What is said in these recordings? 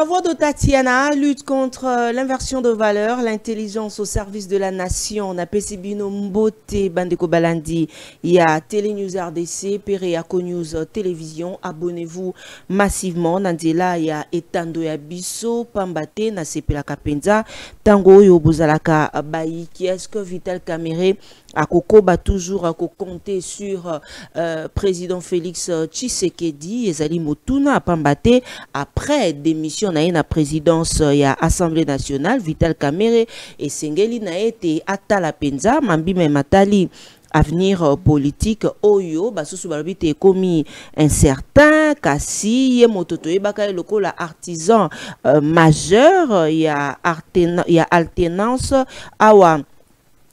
La voix de Tatiana lutte contre l'inversion de valeurs, l'intelligence au service de la nation. Na Pesibino Mbote Bandeko Balandi, il y a Télénews RDC, Pereako News Télévision. Abonnez-vous massivement. Nandela, il y a Etando Yabiso, Pambate, Nasepela Kapenza, Tango Yobuzalaka Baiki. Est-ce que Vital Kamere a toujours à compter sur président Félix Tshisekedi et Zali Motuna Pambate après démission na présidence ya Assemblée nationale Vital Kamere et Sengeli na été atala penza mambi matali avenir politique oyo basusu balobite komi incertain kasi ye mototo ebaka lokola artisan majeur ya alternance awa.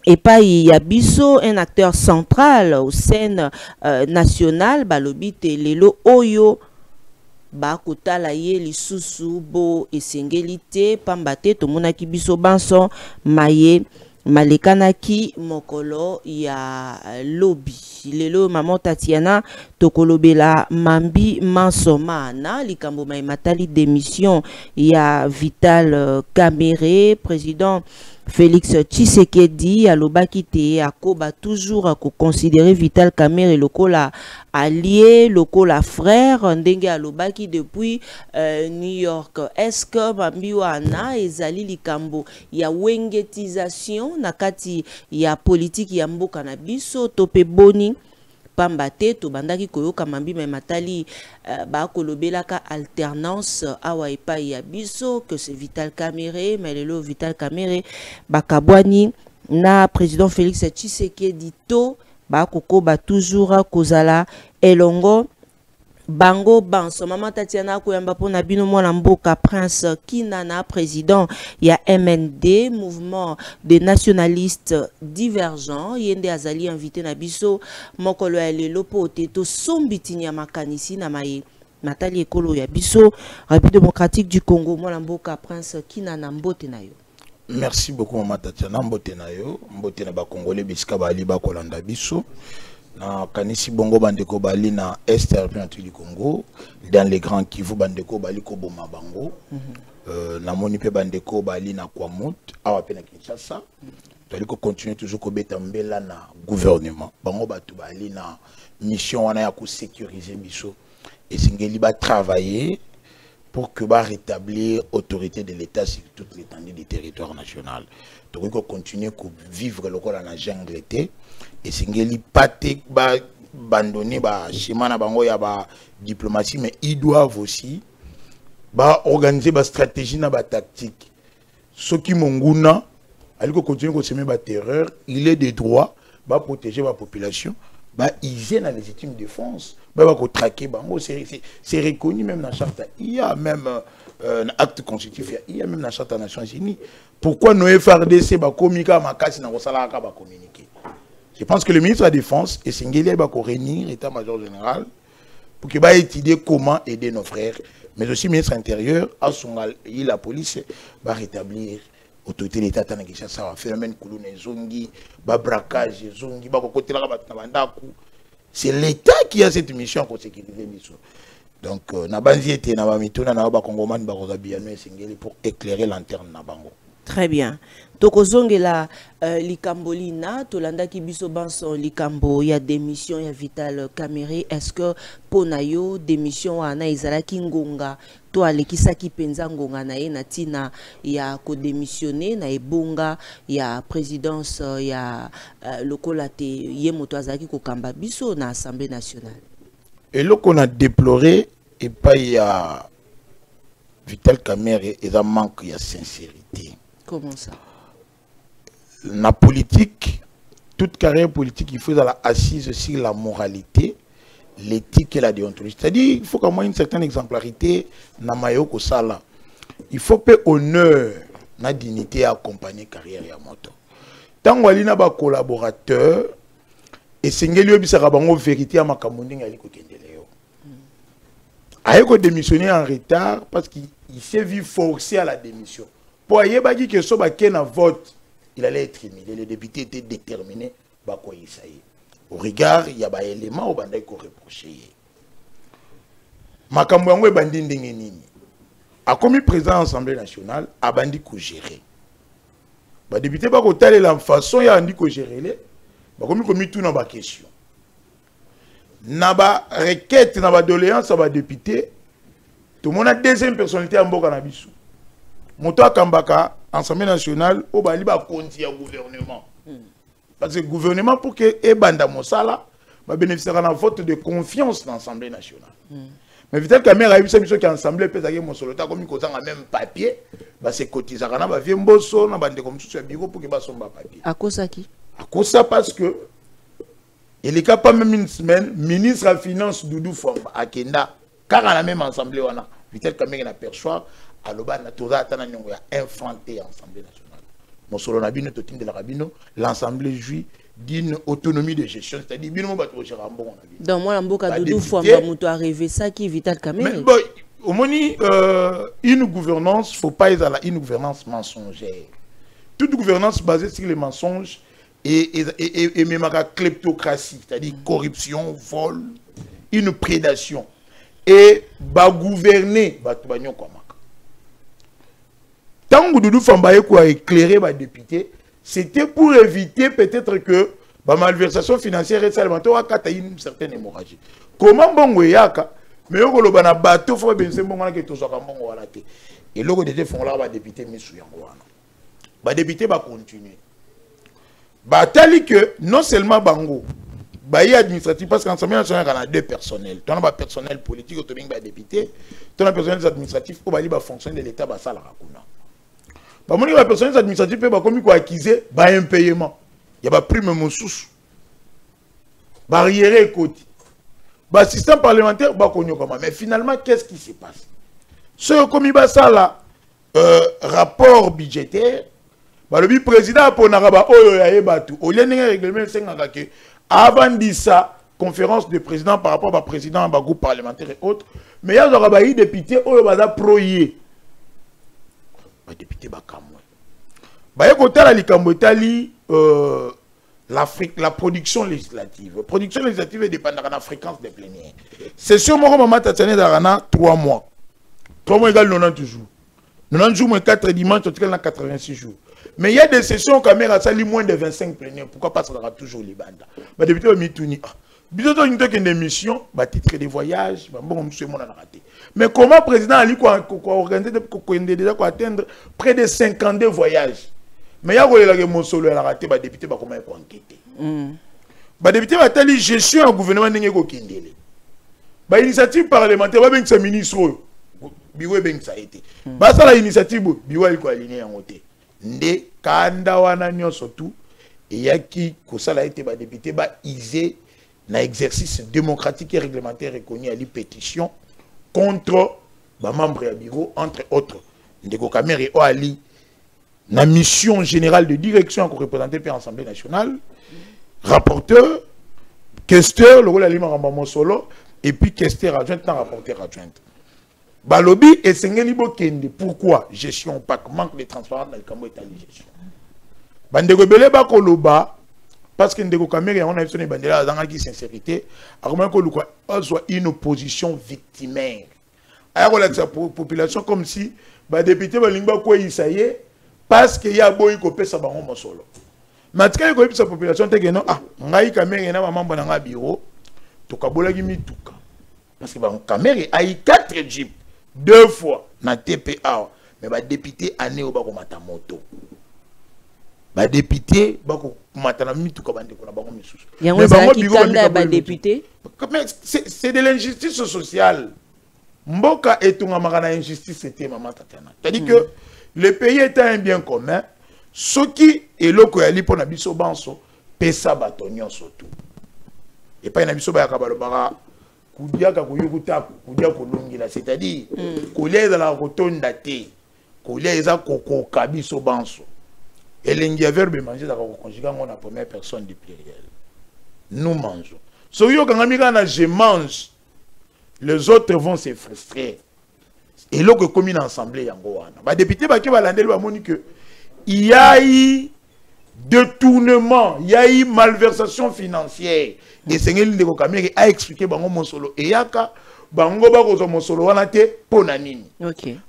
Et pas Yabiso, un acteur central au scène nationale, balobite lelo oyo bakotala ye lisusu bo esengelite pambate tomonaki biso banson maye malekanaki mokolo ya lobby lelo maman Tatiana tokolobela mambi mansomana likambo mai matali démission ya Vital Kamere président Félix Tshisekedi alobaki te akoba toujours à considérer Vital Kamere lokola allié, lokola frère ndenge alobaki depuis New York. Est-ce que mambiwana ezali likambo ya wengetisation nakati ya politique ya mboka na biso tope boni pambate to bandaki koyoka mambi matali ba kolobelaka alternance awa epai ya biso que c'est Vital Kamere mais lelo Vital Kamere bakabwani na président Félix Tshisekedi to ba kokoba toujours kozala elongo bango banso maman Tatiana koyamba pona bino mwana mboka prince Kinana président ya MND mouvement des nationalistes divergents yende azali invité na biso mokolo ya lelo po teto sombitini ya makanisi na maye Nathalie Ekolo ya biso République démocratique du Congo mwana mboka prince Kinana mbote na yo. Merci beaucoup maman Tatiana mbote na yo mbote na ba congolais bisika bali ba kolanda biso na kanisi bongo bandeko bali na est du Congo dans les grands Kivu bandeko bali ko boma bango na moni pe bandeko bali na Kwamut awa pe na Kinshasa tali ko continuer toujours ko beta mbela na gouvernement bango batu bali na mission wana ya ko sécuriser biso et singeli ba travailler pour que va rétablir l'autorité de l'État sur toute l'étendue du territoire national. Donc il faut continuer à vivre le rôle dans la jungle et singeli pate ba abandonner ba schéma na bango ya ba diplomatie mais ils doivent aussi ba organiser ba stratégie na ba tactique. Ce qui monguna aliko continuer à semer ba terreur, il est de droit ba protéger la population, ba hygiène à légitime défense. C'est reconnu même dans la charte. Il y a même un acte constitutif, il y a même dans la charte des Nations Unies. Pourquoi nos FRDC communiquer à Makassi na communiquer? Je pense que le ministre de la Défense et Singeli va réunir l'état-major général pour qu'il va étudier comment aider nos frères, mais aussi le ministre de l'Intérieur, la police va rétablir l'autorité de l'État dans le phénomène Kouloune Zongi, braquage Zongi, côté la c'est l'État qui a cette mission pour sécuriser Misso. Donc, Nabanzi était Nabamituna, Nabakongoman, Barozabiano et Singeli pour éclairer l'antenne Nabango. Très bien. Tokozongela likambolina tolanda kibiso banso likambo ya démission ya Vital Kamere. Est-ce que ponayo démission wana ezalaki ngonga to alekisaki penza ngonga na ye na tina ya ko démissionner na ebonga ya présidence ya lokola te ye moto azalaki ko kamba biso na Assemblée nationale? Et là qu'on a déploré et pas il y a Vital Kamere et ça manque de sincérité. Comment ça? La politique, toute carrière politique, il faut la assise sur la moralité, l'éthique et la déontologie. C'est-à-dire, il faut qu'à moins une certaine exemplarité, namayoko sala. Il faut que honneur, la dignité accompagner carrière et moto. Tant qu'on a des collaborateurs, et singeli obisaka bango vérité à makamonding aliko kendeleo. Aiko démissionner en retard parce qu'il s'est vu forcé à la démission. Pour ayebaki que so ba ken vote, il allait être humilié. Les députés étaient déterminés. Au regard, il y a des éléments qui reproché. Makambo yango ebandi ndenge nini. a commis président de l'Assemblée nationale, a bandi ko gérer. Bah député ba ko telle la façon ya andi ko gérer les, bah commis tout dans ba question. Na ba requête na ba doléance ba député, tout le monde a deuxième personnalité en boka na biso. Moto akambaka Assemblée nationale au bali ba konti ya gouvernement. Parce que le gouvernement pour que e banda mosala va bénéficier d'un vote de confiance dans l'Assemblée nationale. Mais Vital Kamerhe a eu ça qui ensemble peut être mon solo comme ils ont même papier bah c'est cotisé na ba vie mboso na bande comme sur bureau pour que ba son papier. À cause qui? À cause ça parce que il est capable même une semaine ministre de la finance Doudou Fomba à Kenda car à la même assemblée on a Vital Kamerhe na perchoir à l'oba na toza atana nyongo ya infanté assemblée nationale. Mon solo na bino totim de la rabino l'assemblée jouit d'une autonomie de gestion, c'est-à-dire bien dans moi l'amboka Doudou Fomba muto arrivé ça qui Vital Kamerhe. Mais bon, au moni une gouvernance faut pas être une gouvernance mensongère. Toute gouvernance basée sur les mensonges et même la kleptocratie, c'est-à-dire corruption, vol, une prédation et ba gouverner ba tubanyo kwa maka. Tant que Doudou Fomba a éclairé ba député, c'était pour éviter peut-être que la malversation financière et alimentaire a une certaine hémorragie. Comment bon yaka mais on le bana bateau faut bien c'est bon que tout ça bon wala té. Et logo de font là ba député misu yango wana. Ba député ba continuer. Ba tali que non seulement bango ba y administratif parce qu'ensemble national on a deux personnels. Tu as ba personnel politique au tobing ba député, tu as personnel administratif pour ba li ba fonction de l'état ba sala rakuna. Bah mon la personne administrative peut comme quoi acquiser bah un paiement il y a pas prime mon sous barrière côté bah système parlementaire bah connu comment mais finalement qu'est-ce qui se passe ce comme il va ça là rapport budgétaire bah le président pour n'araba oyo ya batu au lieu d'un règlement 5 que avant dit ça conférence de président par rapport à président bah groupe parlementaire et autres mais il y a des députés oyo bah proyer député bakamwe baye kotala likambo etali la production législative dépendra de la fréquence des plénières session moko mama tatane darana 3 mois égale 90 jours 90 jours moins 4 dimanches total na 86 jours mais il y a des sessions caméra sali moins de 25 plénières pourquoi pas ça sera toujours les bandes ba député mituni bisoto une émission ba titre de voyage ba bon monsieur mon a raté. Mais comment le président Ali organiser déjà atteindre près de 52 voyages. Mais il y a des gens qui ont raté, les députés ont enquêté. Les députés ont dit gestion du gouvernement. L'initiative parlementaire, c'est le ministre. Ça a été. L'initiative, c'est aligné en côté. Ndé, Kanda wana surtout, et y a qui, ça a été député, isé dans l'exercice démocratique et réglementaire reconnu à la pétition contre les membres du bureau, entre autres. Ndeko Kamerhe Ali, la mission générale de direction représentée par l'Assemblée nationale, rapporteur, questeur, le rôle de l'Imam Solo, et puis questeur adjoint, rapporteur adjoint. Balobi et Sengelibo Kende. Pourquoi gestion opaque, manque de transparence dans le Cambo État de gestion. Bandeko Bele Bakoloba, parce que Ndeko Kamerhe, on a vu son bandela dans la sincérité, à comment qu'on soit une opposition victimaire. Alors la population comme si les députés balingba quoi y ça y est parce qu'il y a boy copé ça bango mosolo. Matika ko sa population te que non ah ngai Kamerhe na mambo na nga bureau to kabola gi mituka parce que ba Kamerhe a eu 4 jeeps 2 fois na TPA mais ba député année au ba ko mata moto. Ba député ba ko mata na mituka bande ko na bango misusu. Mais bango bureau ba député c'est de l'injustice sociale. Mboka etungamaka na injustice c'était maman tatana. C'est-à-dire que le pays est un bien commun. Ce qui est loko ya lipo na biso banso pesa batonyon surtout. Et pas na biso ba kabalobara kudiaka kuyukuta kudia kolongila c'est-à-dire kolia la rotonda te kolia eza koko kabiso banso. Elengi ya verbe manger za ko conjuguer en première personne du pluriel. Nous mangeons. So yo kangamika na je mange. Les autres vont se frustrer. Et là, comme une assemblée, les députés ont que il y a eu détournement, il y a eu malversation financière. Et c'est ce que Kamerhe a expliqué dans mon solo. Et il y a bango bakozwa mosolo wana te pona nini.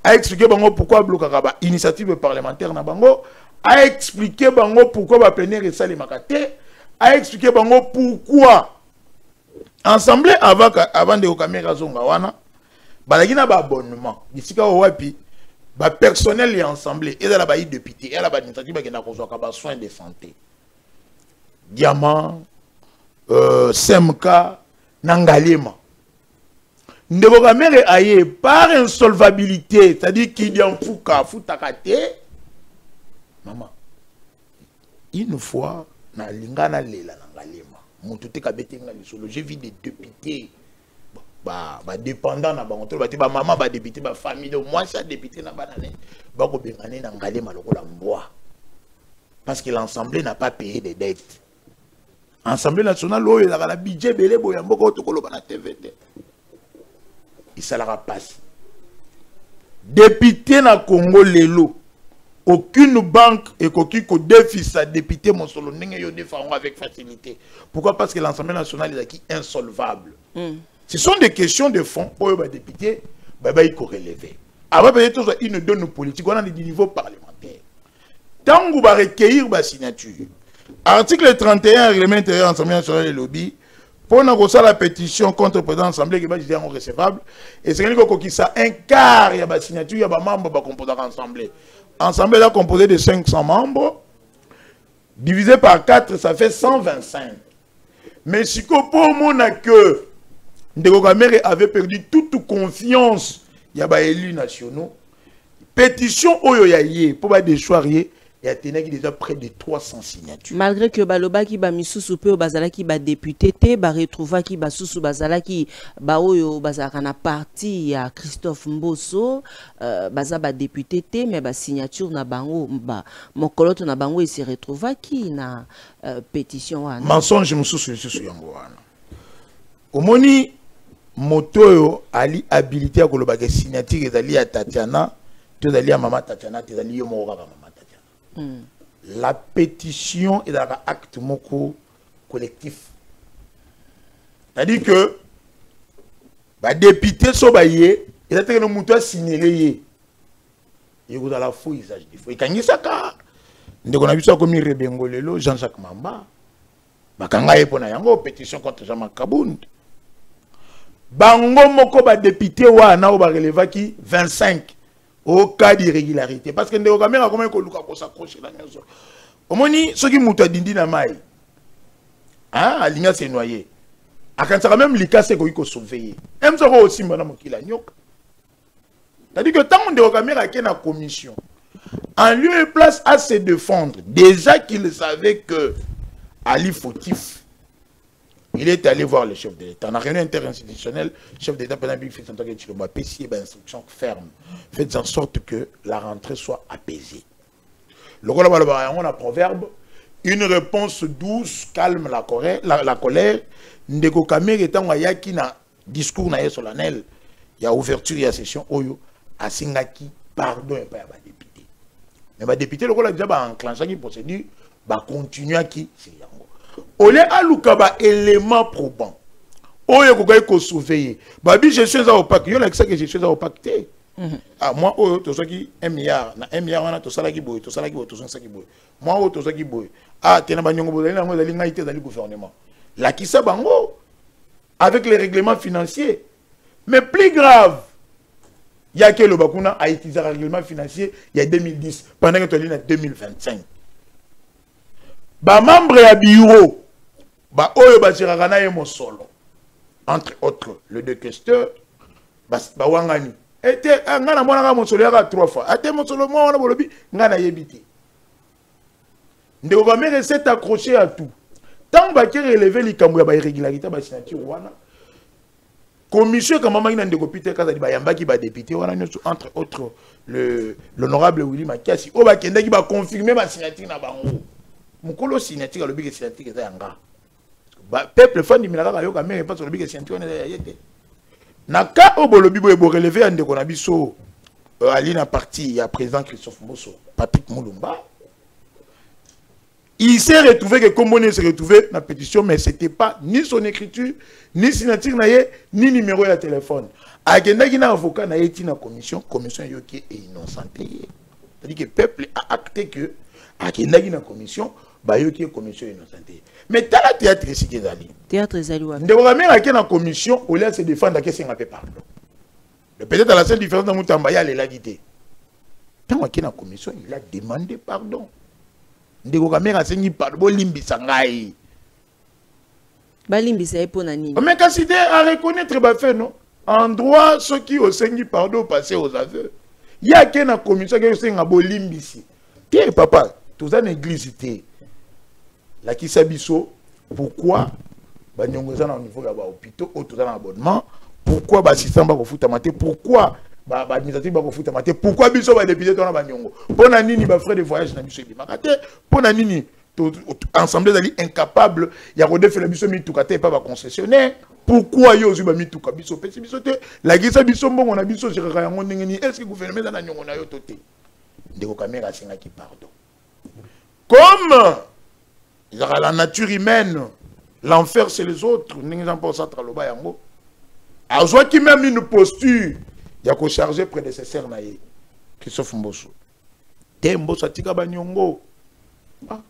A expliqué bango pourquoi blokaka ba initiative parlementaire na bango, a expliqué bango pourquoi ba plénière esalemaka te, a expliqué bango pourquoi Assemblée avant de caméra zonga wana balaki na ba abonnement bisika wapi ba personnel et assemblée et la ba député et la ba initiative ba kena kozwa ba soins de santé Diamant SMK Nangalema ndeko kamere aye par insolvabilité, c'est-à-dire qu'il y a un futakate maman une fois na lingana lela Nangalema mututé kabetenga lisolo j'ai vu des députés ba dépendant na bango ba ba maman ba député ba famille moi ça député na banane ba ko bengane na Ngalema lokola mbwa parce que l'Assemblée n'a pas payé des dettes. L'Assemblée nationale oyo la budget belé boya mboko to koloba na TVT. Il s'allera passe. Député na Congo lelo aucune banque et aucun déficit à député mon solo ndenge yo défend avec facilité. Pourquoi? Parce que l'Assemblée nationale est qui insolvable. Ce sont des questions de fond pour les députés, il faut relever. Avant peut-être une donne politique, on a des niveaux parlementaires. Tant que vous recueillir la signature, article 31 règlement intérieur de l'Assemblée nationale et lobby, pour nous la pétition contre le président de l'Assemblée qui est recevable, et c'est qu'il y a un quart de la signature, il y a des membres qui composent l'Assemblée. L'Assemblée est composée de 500 membres, divisé par 4, ça fait 125. Mais si pour mon que Ndeko Kamere avait perdu toute confiance, il y a des élus nationaux. Pétition Oyo Yaye, pour des choiriers, il y a déjà près de 300 signatures. Malgré que Baloba qui ba misusu pe bazala qui ba député te ba retrouva qui ba susu bazala qui ba oyo bazala na parti ya Christophe Mboso baza ba député te mais ba signature na bango ba mokoloto na bango il se retrouva qui na pétition wana. Mensonge misusu susu yango wana. Omoni moto ali habilité à koloba ke signature ezali ya Tatiana, to ezali ya mama Tatiana, to ezali yo moko kaka mama Tatiana. La pétition est un acte moko collectif. C'est-à-dire que les députés sont baillés, et là, le mouton a signalé. Il y a la faux usage des faux. Et quand il y a ça, on a vu ça comme Rebengolelo, Jean-Jacques Mamba. Bakanga epona yango pétition contre Jean-Marc Kabound. Bango moko ba député wana o ba relevaki 25. Au cas d'irrégularité. Parce que nous avons comment s'accrocher la maison. Au moins, ceux qui m'ont dit na mai, ah, l'igna s'est noyé. À quand ça même les cas, c'est qu'on sauver. Même ça aussi, madame Kila Nyok. C'est-à-dire que tant qu'on est au caméra qui est la commission, en lieu et place à se défendre, déjà qu'il savait que Ali fautif, il est allé voir le chef de l'État. En réunion interinstitutionnelle, le chef d'État, pendant qu'il fait son temps, il a pécié une instruction ferme. Faites en sorte que la rentrée soit apaisée. Le rôle de la proverbe, une réponse douce calme la colère. Ndeko Kamere étant qui na discours solennel, il y a ouverture et session oyo à Singaki pardon et pas à député. Mais les députés le rôle a déjà enclenché une procédure, va continuer à qui c'est Olé alukaba élément probant. Oye kokai ko surveiller. Babi je suis au pack. Yo la que je suis au pacté. Ah moi oyo to saki 1 milliard na 1 milliard wana to salaki boy to salaki boy to salaki boy. Moi oyo to saki boy. Ah tena banyongo boy na ngo dali ngaité dali gouvernement. La kisa bango avec les règlements financiers. Mais plus grave, il y a que le bakuna a utilisé le règlement financier il y a 2010 pendant que tu es en 2025. Ba membre ya bureau ba oyo ba tiragana ye mosolo entre autres le deux questeurs ba wangani était ngana mona ka mosolo ya 3 fois ate mosolo mo wana bolobi ngana yebiti ndeko ba mere s'est accroché à tout tant ba ki relever likambo ya ba irrégularité ba signature wana commission comme maman ndeko Peter kaza di ba yambaki ba député wana entre autres l'honorable Willy Makiasi o ba kenda ki ba confirmer ba signature na bango. Mukolo signature le big signature est yanga. Peuple fan du milaka yo kamere pas le big signature on est yete. Naka obolobi bo relever ande ko na biso ali na parti ya président Christophe Mboso, Patrick Mulumba. Il s'est retrouvé que Comboni s'est retrouvé dans la pétition, mais ce n'était pas ni son écriture, ni signature, ni numéro de téléphone. Agenda qui n'a avocat n'a été dans la commission qui est innocenté. C'est-à-dire que le peuple a acté que Agenda qui dans la commission, qui est commission innocenté. Mais dans le théâtre, c'est ce qu'il a dit. Théâtre, c'est lui. De la même dans la commission, au lieu de se défendre, c'est un peu pardon. Peut-être la seule différence dans Moutambaya, elle l'a dit. Tant qu'il est dans la commission, il a demandé pardon. Ndeko kamera sengi pardon limbisa ngai ba limbisa epo na nini mais quand c'était à reconnaître ba fait non en droit ceux qui au sengi pardon passer aux aveux il y a qu'un na commission qui senga bo limbisi tie papa tous en église té la qui sabiso pourquoi ba nyongoza na niveau ya ba hôpitaux au tous en abonnement pourquoi ba assistant ba ko futa maté pourquoi ba administratif ba ko futa maté pourquoi biso ba député tona ba nyongo pona nini ba frais de voyage na biso bimakate pona nini ensemble dali incapable ya redefaire biso mitukate pas ba concessionnaire pourquoi yo zu ba mituka biso pesi biso te la gisa biso mbongo na biso jiraka yango ndenge ni est-ce que gouvernement na nyongo na yo toté ndeko kamera singa ki pardon comme la nature humaine l'enfer c'est les autres ndenge j'en pense à traloba yango a joie qui même une posture il y a qu'au charger prédécesseur naïe Christophe Mbosso te Mbosso atika banyongo ah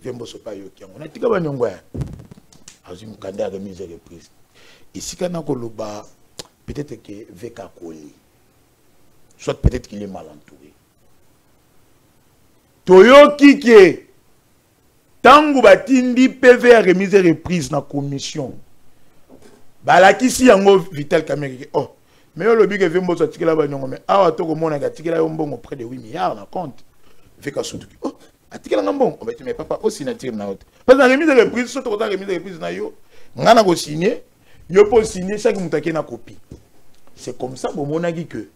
viens Mbosso pas yo qui on atika banyongo azim kanda remise reprise ici kana koloba peut-être que Veka Koli soit peut-être qu'il est mal entouré toyo kike tangu batindi PV a remise reprise na commission balakisi yango Vital Kamerhe oh mais le but que Vembo soit tiré là-bas, mais ah, tout le monde a tiré là bon près de 8 milliards, on compte. Fait qu'à surtout, oh, a tiré là bon, mais papa aussi n'a tiré là. Parce que la remise de reprise, surtout quand la remise de reprise na yo, on a signé, yo peut signer chaque moutake na copie. C'est comme ça, bon, on a dit que,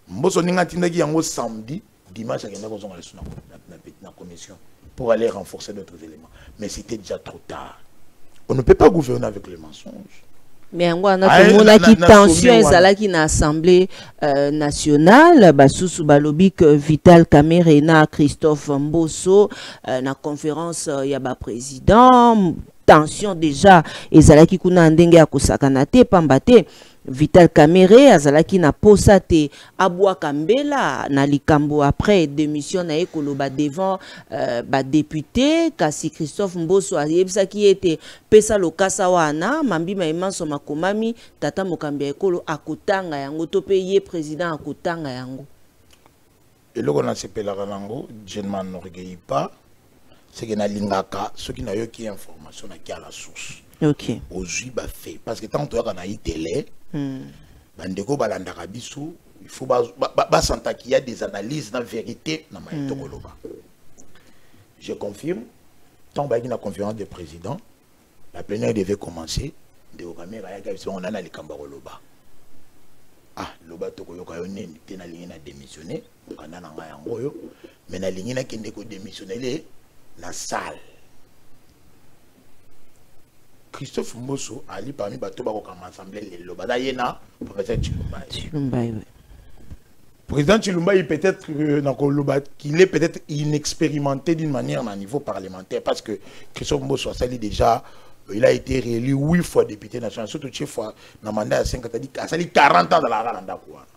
Mbosso n'inga tindaki yango samedi, dimanche, il y a une commission pour aller renforcer d'autres éléments. Mais c'était déjà trop tard. On ne peut pas gouverner avec les mensonges. Mais on a qui tension ezalaki na assemblée nationale basusu balobi que Vital Kamerhe na Christophe Mbosso na conférence ya ba président tension déjà ezalaki kuna ndenge ya kosakana te pamba te Vital Kamerhe azalaki na posa te abwa kambela na likambo après démission na ekoloba devant ba député kasi Christophe Mbosso ayebisaki ete pesa lokasa wana mambi maimanso makomami tata mokambi ekolo akotanga yango to pe ye président akotanga yango eloko na sepelaka nango je ne m'en orgueillis pas c'est que na lingaka ce qui na yo qui information na ki à la source OK ozui ba fait parce que tant to na itélé bandeko balandaka biso il faut sentir qu'il y a des analyses dans la vérité dans maïto koloba je confirme tant que la conférence des présidents la plénière devait commencer de Kamera ya gabi on a na likamba koloba ah loba to koyoka yo neni te na lingi na démissionner kana na nga yango yo mais na lingi na kende ko démissionner na salle Christophe Mbosso ali parmi bato bako comme assemblée le loba yena professeur Chilumba président Chilumba il peut-être qu'il est peut-être inexpérimenté d'une manière à niveau parlementaire parce que Christophe Mbosso a sali déjà il a été réélu 8 fois député national surtout 8 fois dans le mandat à 5 ans a sali 40 ans dans la Rwanda quoi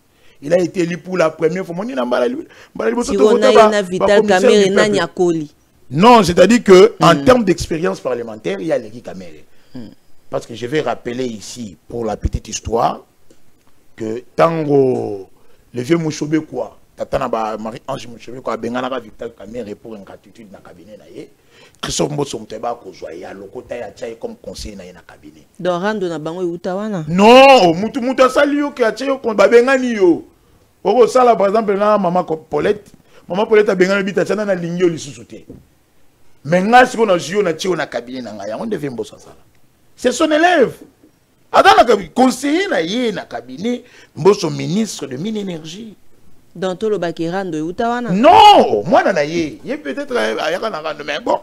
il a été élu pour la première fois moni na mbala Vital Kamerhe na nyakoli non c'est-à-dire que en termes d'expérience parlementaire il y a Leki Kamerhe. Parce que je vais rappeler ici, pour la petite histoire, que Tango, le vieux Mouchoube quoi, Tatana Marie-Ange Mouchoube quoi, Benganara Vital Kamerhe pour une gratitude dans le cabinet naïe, Christophe Mbosso Mteba Kozwaya, Lokota Yachaye comme conseiller naïe dans le cabinet. Dorando na bango utawana? Non, Mutu Salio qui a Chaye comme Babengani yo. Oro Sala par exemple, là, Maman Paulette a Bengani Bitachana na Lingyo Lissousouté. Maintenant, si on a joué na cabinet naïe, on devait Mbosso Sala. C'est son élève. Adam conseiller na cabinet, Mbosso ministre de mine énergie. Dans tout le bakirando utawana. Non, moi nanaye, il est peut-être mais bon.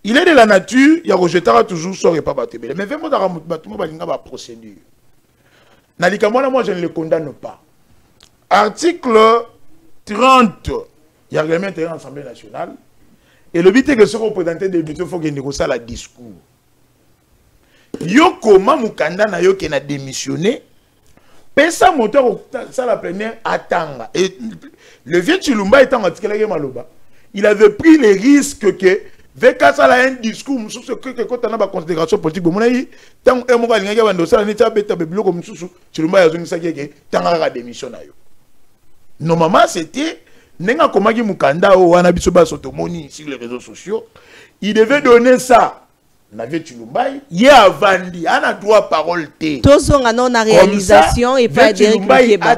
Il est de la nature, il y a rejetera toujours sort et pas battre. Mais vraiment dans battement balinga ba procédure. Nalika moi je ne le condamne pas. Article 30, il y a règlement intérieur de l'Assemblée nationale. Et le but est que ce qu'on présente des émissions, il faut qu'il y ait ça la discours. Yo comment Mukanda na yo qui a démissionné, pesa moteur ça la première atanga. Et le vieux Chilumba étant articulé Maloba, il avait pris les risques que Veka ça a un discours mususu que quand on a ba considération politique bon yi tant e mo balinga ya bando ça neta beta beblo comme mususu Chilumba ya zongi ça que tant a démission na yo. Normalement c'était nenga komaki Mukanda o wana biso ba sotomoni sur les réseaux sociaux, il devait donner ça. N'avait Chilumba y a vandi ana droit parole té. Tozonga non na réalisation et pas Derek Lukeba.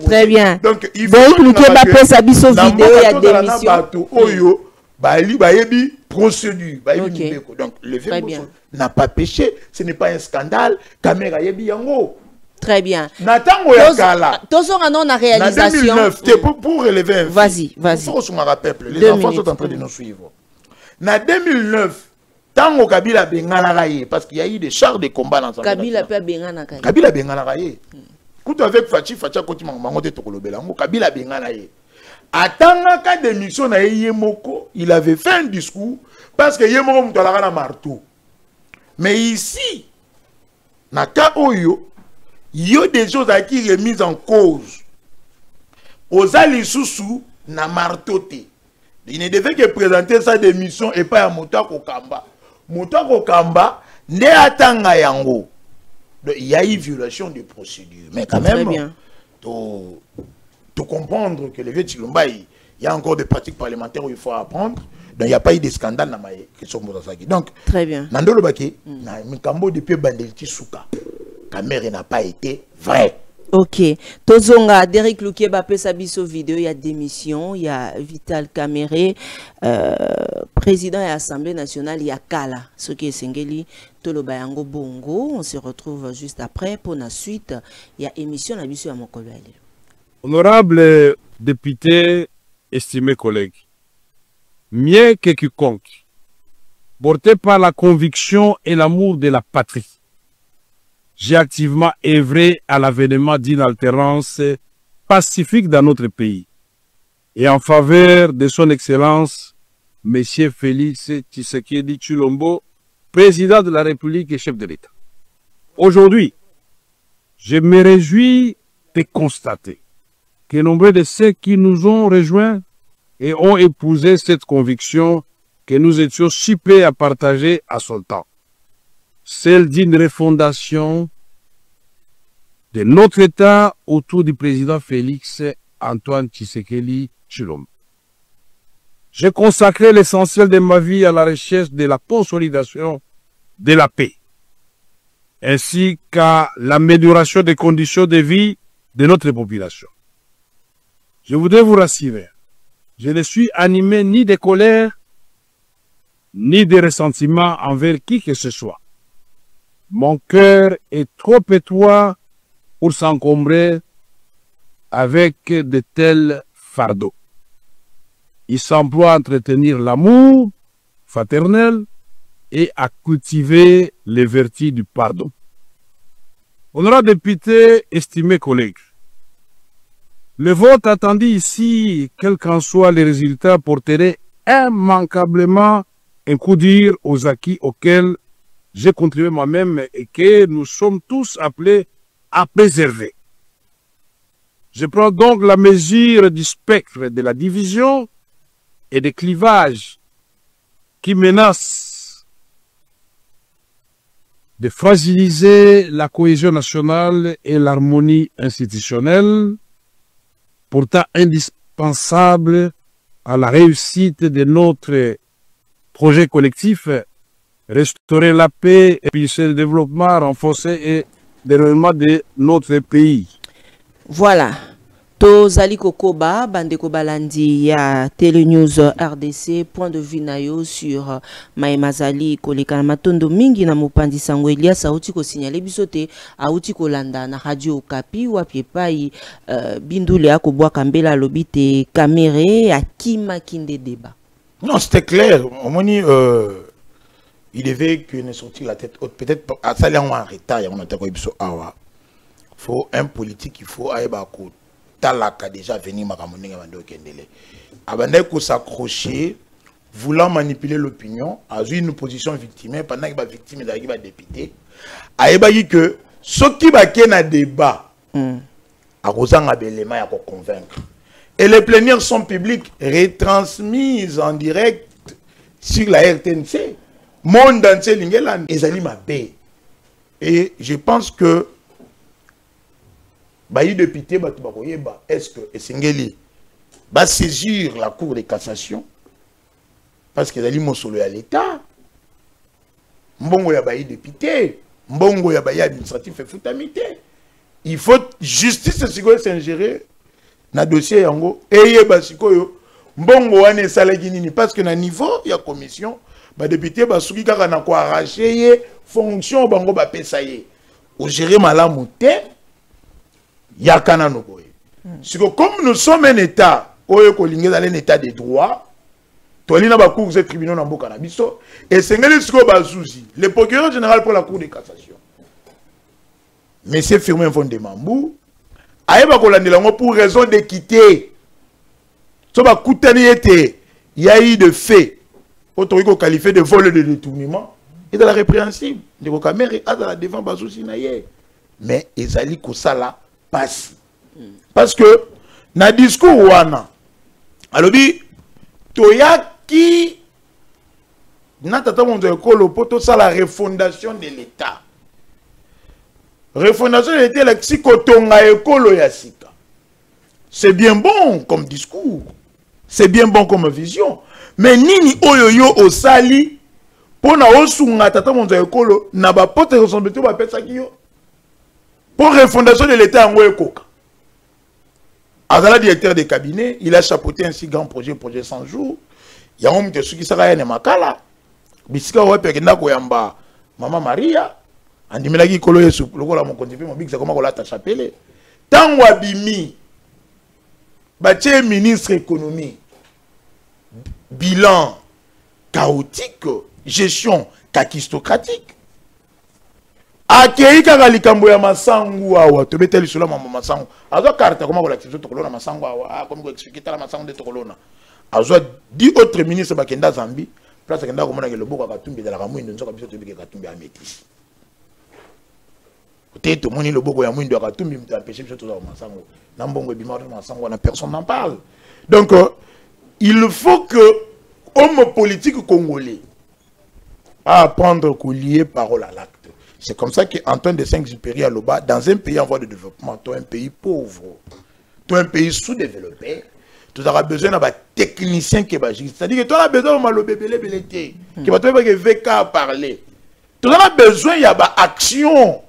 Très bien. Donc il faut que Lukeba passe sa biso vidéo ya démission. Oyo bali bayebi procédure bayebi mbeko. Donc le fait n'a pas péché, ce n'est pas un scandale, caméra yebi yango. Très bien. Natango ya kala. Tozonga non na réalisation. 2009 pour relever un Vas-y. Faut qu'on rappelle, les enfants sont en train de nous suivre. Na 2009 Tango Kabila Benganaraye, parce qu'il y a eu des chars de combat dans Kabila peut Benganaraye. Kabila Benganaraye. Quand avec Fachi Koti Mangote Tokolobelango, Kabila Benganaraye. Attends qu'à démission na Yemoko, il avait fait un discours parce que Yemoko Moutolara na marteau. Mais ici, Naka Oyo, il y a des choses à qui remises en cause. Aux Alisusu na marteau. Il ne devait que présenter sa démission et pas à Motako Kamba. Motako Kamba, ne atanga yango. Il y a eu violation de procédure. Mais quand même, de comprendre que le vieux Chilumba, il y a encore des pratiques parlementaires où il faut apprendre. Donc il n'y a pas eu de scandale dans ma question. Donc, très bien. Nandolo Baki, Mikambo depuis Bandelti Souka, la mère n'a pas été vraie. Ok. Tozonga, Derek Lukeba pesa biso vidéo, il y a démission, il y a Vital Kamere, président de l'Assemblée nationale, il y a Kala, ce qui est Sengeli, Tolobayango Bongo. On se retrouve juste après pour la suite. Il y a émission à biso à Mokolwali. Honorable député, estimés collègues, mieux que quiconque, porté par la conviction et l'amour de la patrie, j'ai activement œuvré à l'avènement d'une alternance pacifique dans notre pays et en faveur de son Excellence, M. Félix Tshisekedi Tshilombo, président de la République et chef de l'État. Aujourd'hui, je me réjouis de constater que nombreux de ceux qui nous ont rejoints et ont épousé cette conviction que nous étions si prêts à partager à son temps, celle d'une refondation de notre État autour du président Félix Antoine Tshisekedi Tshilombo. J'ai consacré l'essentiel de ma vie à la recherche de la consolidation de la paix, ainsi qu'à l'amélioration des conditions de vie de notre population. Je voudrais vous rassurer, je ne suis animé ni de colère, ni de ressentiment envers qui que ce soit. Mon cœur est trop étroit pour s'encombrer avec de tels fardeaux. Il s'emploie à entretenir l'amour fraternel et à cultiver les vertus du pardon. Honorable député, estimés collègues, le vote attendu ici, quels qu'en soient les résultats, porterait immanquablement un coup dur aux acquis auxquels j'ai contribué moi-même et que nous sommes tous appelés à préserver. Je prends donc la mesure du spectre de la division et des clivages qui menacent de fragiliser la cohésion nationale et l'harmonie institutionnelle, pourtant indispensable à la réussite de notre projet collectif, restaurer la paix et puis le développement, renforcer et le développement de notre pays. Voilà. Tozali Kokoba, Bandeko Balandi, ya Telenews RDC, point de vue nayo sur Maemazali, Koleka Matondo Mingi na Mopandi Sango Elias, auti ko signalé bisote, auti ko landa na Radio Okapi, wapie pai, Bindule ako boa kambela lobite kamere, akima kinde débat. Non, c'était clair. Au moins, il devait que ne sortir la tête haute. Peut-être à ça, il y a un retard, il y a un retard. Il faut un politique, il faut aller à côté. Talaka déjà venu makamoninga bando kendele abandai ko s'accrocher voulant manipuler l'opinion, a eu une position victime pendant que la victime est arrivée à député. A dit que ce qui va qu'il y a un débat, a un élément à convaincre. Et les plénières sont publiques, retransmises en direct sur la RTNC. Monde entier, ils ma paix. Et je pense que les députés, est-ce que Essengeli va saisir la Cour de cassation parce qu'ils allaient solo à l'État. Mbongo ya bayi député, mbongo ya bayi administratif et foutamité. Il faut justice s'ingérer na dossier yango eye basikoyo mbongo wane salaki nini parce que na niveau ya commission ba député basuki kaka na ko arracher fonction bango ba pesa ye au gérer malamu te yakana no boye. Comme nous sommes un état oyo ko lingeza un état de droit. Tolina ba cour des tribunaux na mboka na biso et sengeli siko bazuzi le procureur général pour la cour de cassation monsieur Firmin Fondemambou ayeba ko landela ngo pour raison d'équité so ba kutani été il y a eu de fait autorité qualifié de vol et de détournement et de la répréhensible de ko caméra à la devant bazuzi na ye mais ezali ko sala passe parce que na discours wana alobi toya qui n'a pas la refondation de l'État. Refondation de l'État, c'est bien bon comme discours, c'est bien bon comme vision. Mais nini oyoyo osali pour na osunga tata monzo ekolo na ba pote responsabilité ba pesa kiyo pour refondation de l'État en ekoka. Azala directeur de cabinet, il a chapeauté un si grand projet 100 jours. Il y a un homme qui s'est makala. Bisika wepe kenda koyamba Mama Maria. Andimilaki kolo yesu lokola mon kontipe mon big ça comment la ta chapelle. Tango abimi. Batie ministre économie. Bilan chaotique, gestion kakistocratique. Akei kaka likambo ya masangu awa to beteli solo mama masangu. Azo carte comment la tizo to kolona masangu awa comme ko expliquer ta masangu de to kolona. Azo 10 autres ministres bakenda Zambie, place kenda komona ke loboko katumbi de la kamwindo nzoka biso to bike katumbi amétis. Peut-être moni loboko ya mwindo katumbi mta empêcher biso to za masangu. Na mbongo bima to masangu na personne n'en parle. Donc il faut que homme politique congolais à apprendre qu'au lier parole à l'acte. C'est comme ça qu'Antoine de Saint-Exupéry à Loba, dans un pays en voie de développement, tu as un pays pauvre, tu as un pays sous-développé, tu auras besoin d'un technicien qui va agir. C'est-à-dire que tu as besoin d'un malobébélé, qui va te faire que VK parler. Tu as besoin d'une action.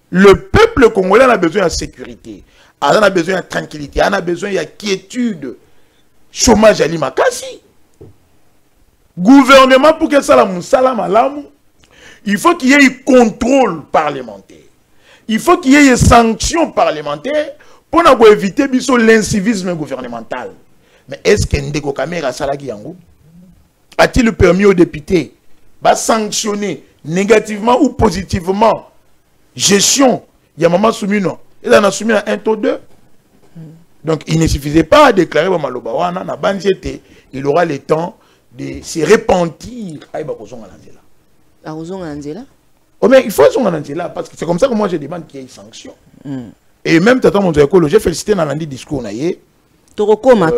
Le peuple congolais a besoin de sécurité, il a besoin de tranquillité, il a besoin de quiétude. Chômage à Limakasi. Gouvernement pour que ça la malamu. Il faut qu'il y ait un contrôle parlementaire. Il faut qu'il y ait des sanctions parlementaires pour éviter l'incivisme gouvernemental. Mais est-ce que Ndeko Kamera Salaki Yango a-t-il permis aux députés de sanctionner négativement ou positivement gestion Yamama Soumino? Il en a soumis à 1 taux 2. Donc il ne suffisait pas à déclarer Malobawana, na banjete, il aura le temps de se repentir à Ibakozonga. Oh, mais il faut là parce que c'est comme ça que moi je demande qu'il y ait une sanction. Et même Tata Monzo j'ai félicité dans le discours. Torokoma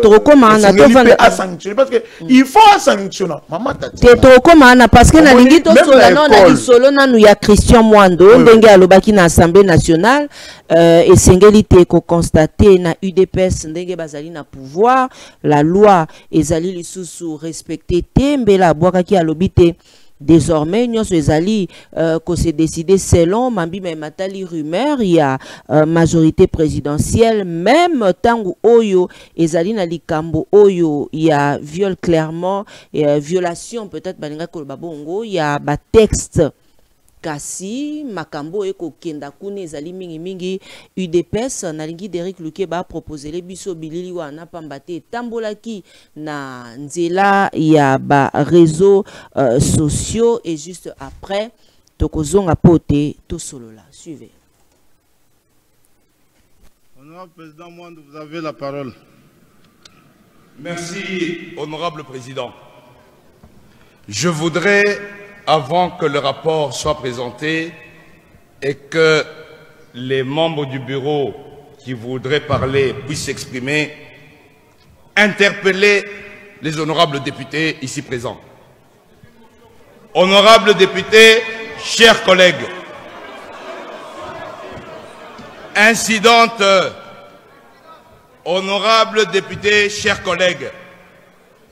à sanctionner parce que il faut sanctionner. Maman Tati. Torokoma parce que na lingi to sola na solo na ya Christian Mwando ndenge alobaki na Assemblée nationale et sengeli te ko constater na UDPS ndenge bazali na pouvoir la loi ezali lisusu respecter te mbela bwakaki alobite. Désormais, nous que c'est décidé selon Mambi Matali rumeur, il y a majorité présidentielle, même tango oyo, ezali na likambo oyo, il y a viol clairement, violation peut-être balinga kolbabongo, il y a ba texte kasi makambo eko kenda kune ezali mingi UDPS na lingi Derrick Luke ba proposer les biso bilili wana pambate tambolaki na nzela ya ba réseaux sociaux et juste après tokozonga pote to solola. Suivez. Honorable Président Mwando, vous avez la parole. Merci, honorable Président. Je voudrais, avant que le rapport soit présenté et que les membres du bureau qui voudraient parler puissent s'exprimer, interpeller les honorables députés ici présents. Honorables députés, chers collègues, incidente, honorables députés, chers collègues,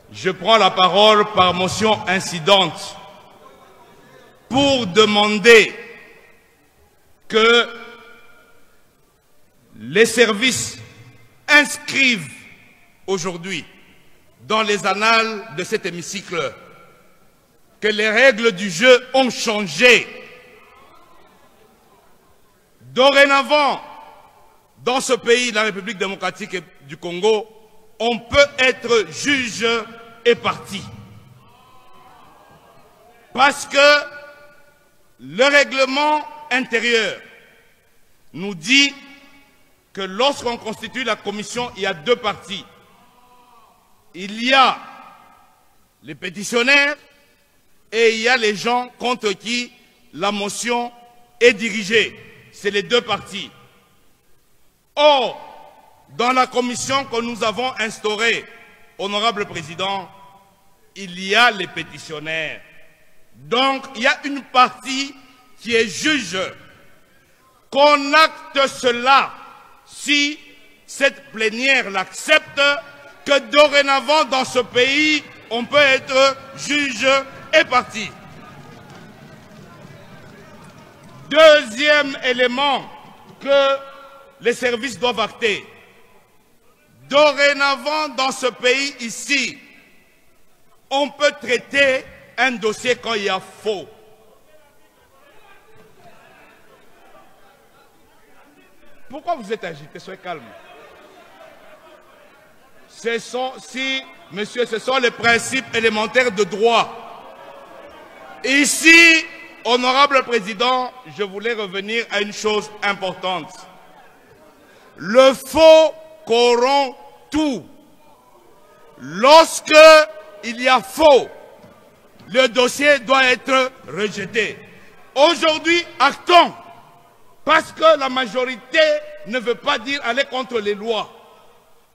je prends la parole par motion incidente pour demander que les services inscrivent aujourd'hui dans les annales de cet hémicycle que les règles du jeu ont changé. Dorénavant, dans ce pays, la République démocratique du Congo, on peut être juge et partie. Parce que le règlement intérieur nous dit que lorsqu'on constitue la commission, il y a deux parties. Il y a les pétitionnaires et il y a les gens contre qui la motion est dirigée. C'est les deux parties. Or, dans la commission que nous avons instaurée, honorable président, il y a les pétitionnaires. Donc, il y a une partie qui est juge. Qu'on acte cela, si cette plénière l'accepte, que dorénavant dans ce pays, on peut être juge et partie. Deuxième élément que les services doivent acter. Dorénavant, dans ce pays ici, on peut traiter un dossier quand il y a faux. Pourquoi vous êtes agité? Soyez calme. Monsieur, ce sont les principes élémentaires de droit. Ici, honorable président, je voulais revenir à une chose importante. Le faux corrompt tout. Lorsque il y a faux, le dossier doit être rejeté. Aujourd'hui, actons, parce que la majorité ne veut pas dire aller contre les lois.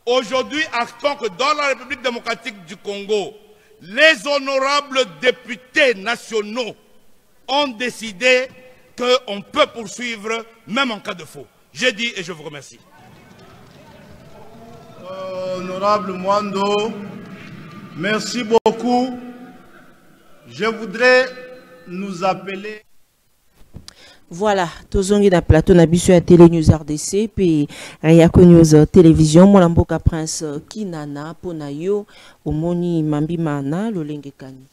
Aujourd'hui, actons que dans la République démocratique du Congo, les honorables députés nationaux ont décidé qu'on peut poursuivre même en cas de faux. J'ai dit et je vous remercie. Honorable Mwando, merci beaucoup. Je voudrais nous appeler. Voilà, tozongi na plateau na biso ya Télé News RDC puis Rayako News Télévision Molamboka Prince Kinana pona yo omoni mambimana lolenge kani.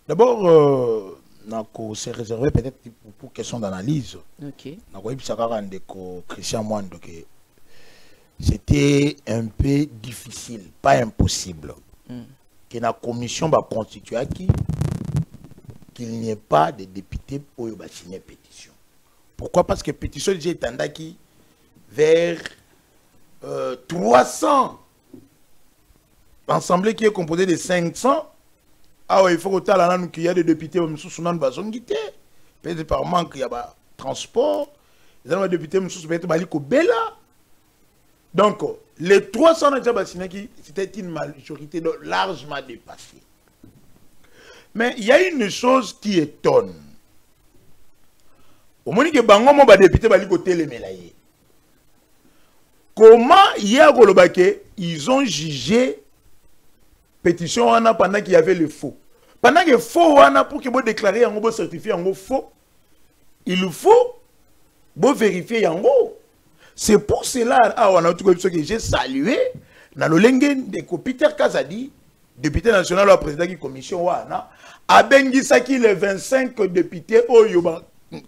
D'abord nako se réserver peut-être pour question d'analyse. OK. Nako yebisaka ndeko Christian Mwando que c'était un peu difficile, pas impossible. Que la commission va constituer qu'il n'y ait pas de députés pour signer pétition. Pourquoi? Parce que pétition déjà est vers 300. L'Assemblée qui est composée de 500. Ah ouais, il faut qu'il y ait des députés peut-être par manque, il y a transport. Il y a des députés qui sont bella. Donc, les 300 c'était une majorité largement dépassée. Mais il y a une chose qui étonne. Au moment que Bangomo va député comment hier ils ont jugé pétition pendant qu'il y avait le faux. Pendant que faux pour que vous déclariez un certifié en faux, il faut vérifier en gros. C'est pour cela que j'ai salué dans le Lengen de Peter Kazadi, député national ou président de la commission wana, a bengisaki les 25 députés au Yoba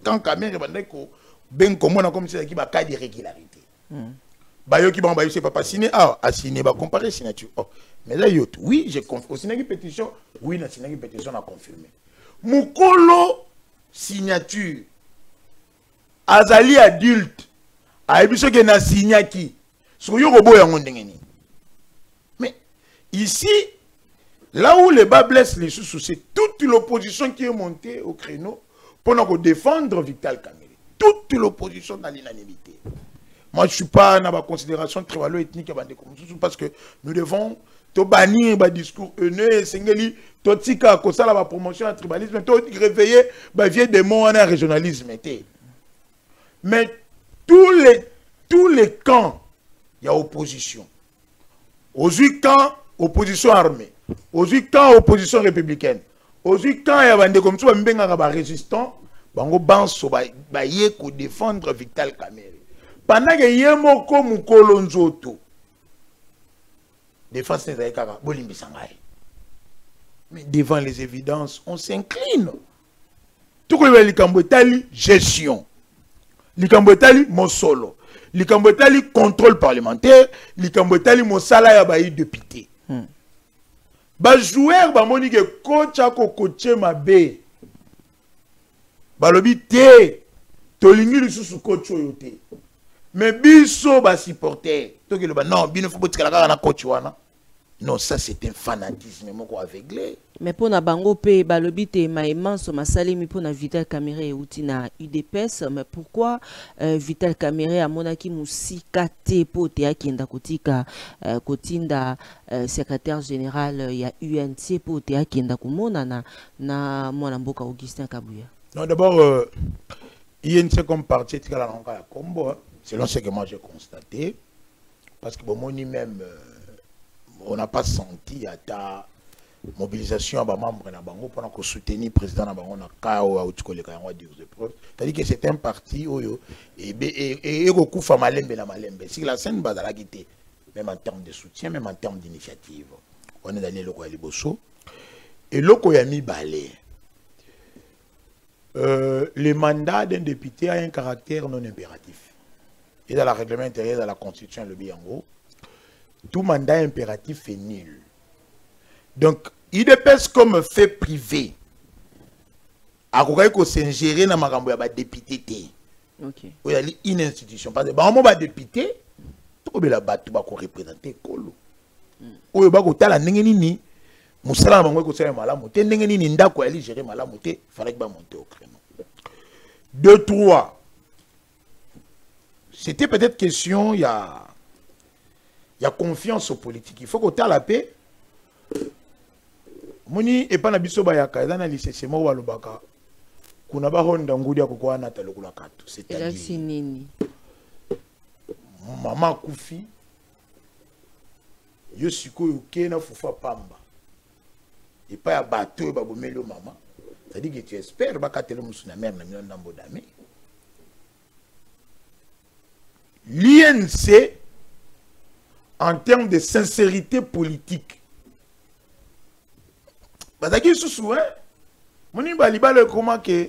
quand Kamere bandeko ben comment comme c'est qui ba cas d'irrégularité. Bayo qui ba c'est pas signé a signé ba comparer signature. Oh, mais là yo oui, j'ai confirmé signé une pétition, oui na signé une pétition a confirmé. Mukolo signature azali adulte a na signaki sur yo robo ya ngondengeni. Mais ici Là où les bas blessent les sous, c'est toute l'opposition qui est montée au créneau pour défendre Vital Kamerhe. Toute l'opposition dans l'unanimité. Moi, je ne suis pas dans la considération tribalo-ethnique parce que nous devons bannir le discours haineux et singeli, totika kosa la promotion du tribalisme, réveiller les vieux démons en régionalisme. Mais tous les camps, il y a opposition. Aux 8 camps, opposition armée. Aux 8 camps, opposition républicaine. Aux 8 camps, il y a des comme ça, des résistants, bango banso ba yeko défendre Vital Kamerhe. Pendant que yemoko mukolo nzoto. Défense des Aïkara, Bolimbi Sangaï. Mais devant les évidences, on s'incline. Tout comme le Likambotali, gestion. Likambotali, mon solo. Likambotali, contrôle parlementaire. Likambotali, mon salaire à député. Ba joueur, ba moni que coach a coaché ma bé. Ba lobi te. Tolingi le sous coach yote. Mais biso ba supporter. Toki le ba non, bino faut botika la na coach wana. Non, ça c'est un fanatisme moko aveuglé. Mais pour na bango pe balobi te maïman so masalemi pour na Vital Kamerhe et utina UDPS, mais pourquoi Vital Kamerhe a monaki musika te po te akenda kotika kotinda secrétaire général ya UNC po te akenda komona na mwana mboka Augustin Kabuya. Non, d'abord INC comme parti tika la nka ya kombo, selon ce que moi j'ai constaté, parce que bon moni même on n'a pas senti à ta mobilisation à membres pour soutenir le président na bango na kao a utikole ka ngwa dire de preuve. C'est-à-dire que c'est un parti oyo et kokufa malembe na malembe. Si la scène bazala quitté même en termes de soutien, même en termes d'initiative. On est dans les locaux à Liboso et loko ya mi balé. Le mandat d'un député a un caractère non impératif. Et dans le règlement intérieur de la Constitution le biango, tout mandat impératif est nul. Donc, IDPS comme fait privé, a ko s'ingérer dans makambo ya ba député. OK. Il y a une institution parce que ba mo ba député, to be la batu ba ko représenter kolo. Oyo ba ko tala ndenge nini musala na bango ko sala malamu te ndenge nini ndako ali gérer malamu te, fallait ba monter au créneau. 2 3. C'était peut-être question il y a confiance aux politiques. Il faut qu'on ait la paix. Moni et pas na biso ba yaka dans lycée c'est moi walobaka. Kuna ba honda ngudi ya kokwa na talokula kato. C'est-à-dire nini? Maman kufi. Yo sikoyo kena fufa pamba. Et pas ya bateau ba bomelo maman. C'est-à-dire que tu espères ba katelo musuna mère na million ndambo dame. L'INC en termes de sincérité politique. Parce que sous moni baliba le comment que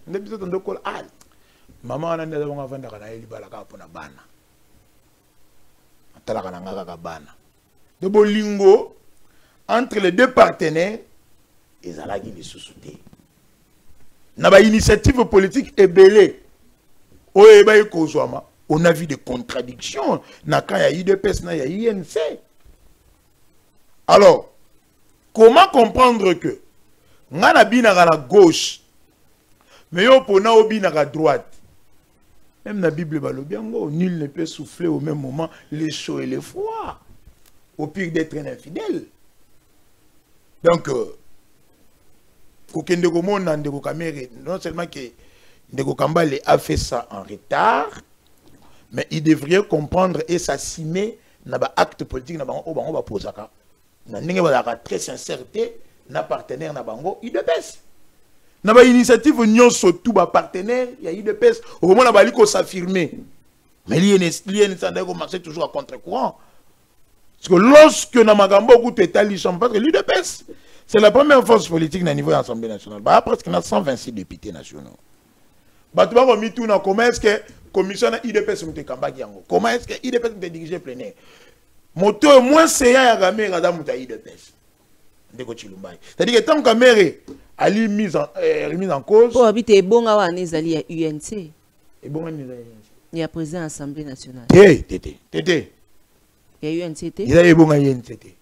ndebito ndoko ah maman na ndeza bonga vanda kana libala ka pona bana atala kana ngaka ka bana de bolingo entre les deux partenaires ezalaki les sous-soutés na ba initiative politique ebelé oye ba ekozwama. On a vu des contradictions na quand il y a UDPS na il y a INC. Alors, comment comprendre que ngana binaka na gauche mais yo pona obinaka droite. Même na Bible balobi yango nul ne peut souffler au même moment les chauds et les froids au pire d'être un infidèle. Donc kokende komona ndeko Kamerhe non seulement que ndeko Kambale a fait ça en retard, mais il devrait comprendre et s'assumer dans l'acte politique dans ba posaka. Na ndenge ba très sincérité na partenaire na bango IDPS. Na ba initiative nyonso tout ba partenaire ya IDPS au moment na bali ko s'affirmer. Mais l'INC ça doit marcher toujours à contre-courant. Parce que lorsque na magambo ku tetali champ parce que l'IDPS c'est la première force politique na niveau de l'Assemblée nationale. Ba presque na 126 députés nationaux. Ba tu ba mi tout na comment est-ce que commission IDPS mute kambaki yango. Comment est-ce que IDPS mute diriger plénière? Moto moins séant ya Kamerhe kada muta IDPS. Ndeko Chilumbai. C'est-à-dire que tant Kamerhe ali remise en cause. Pour habiter bonga wana ezali ya UNC. Et bonga ni ezali. Il y a président Assemblée nationale. Tété. Il y a UNCT. Il y a bonga UNCT.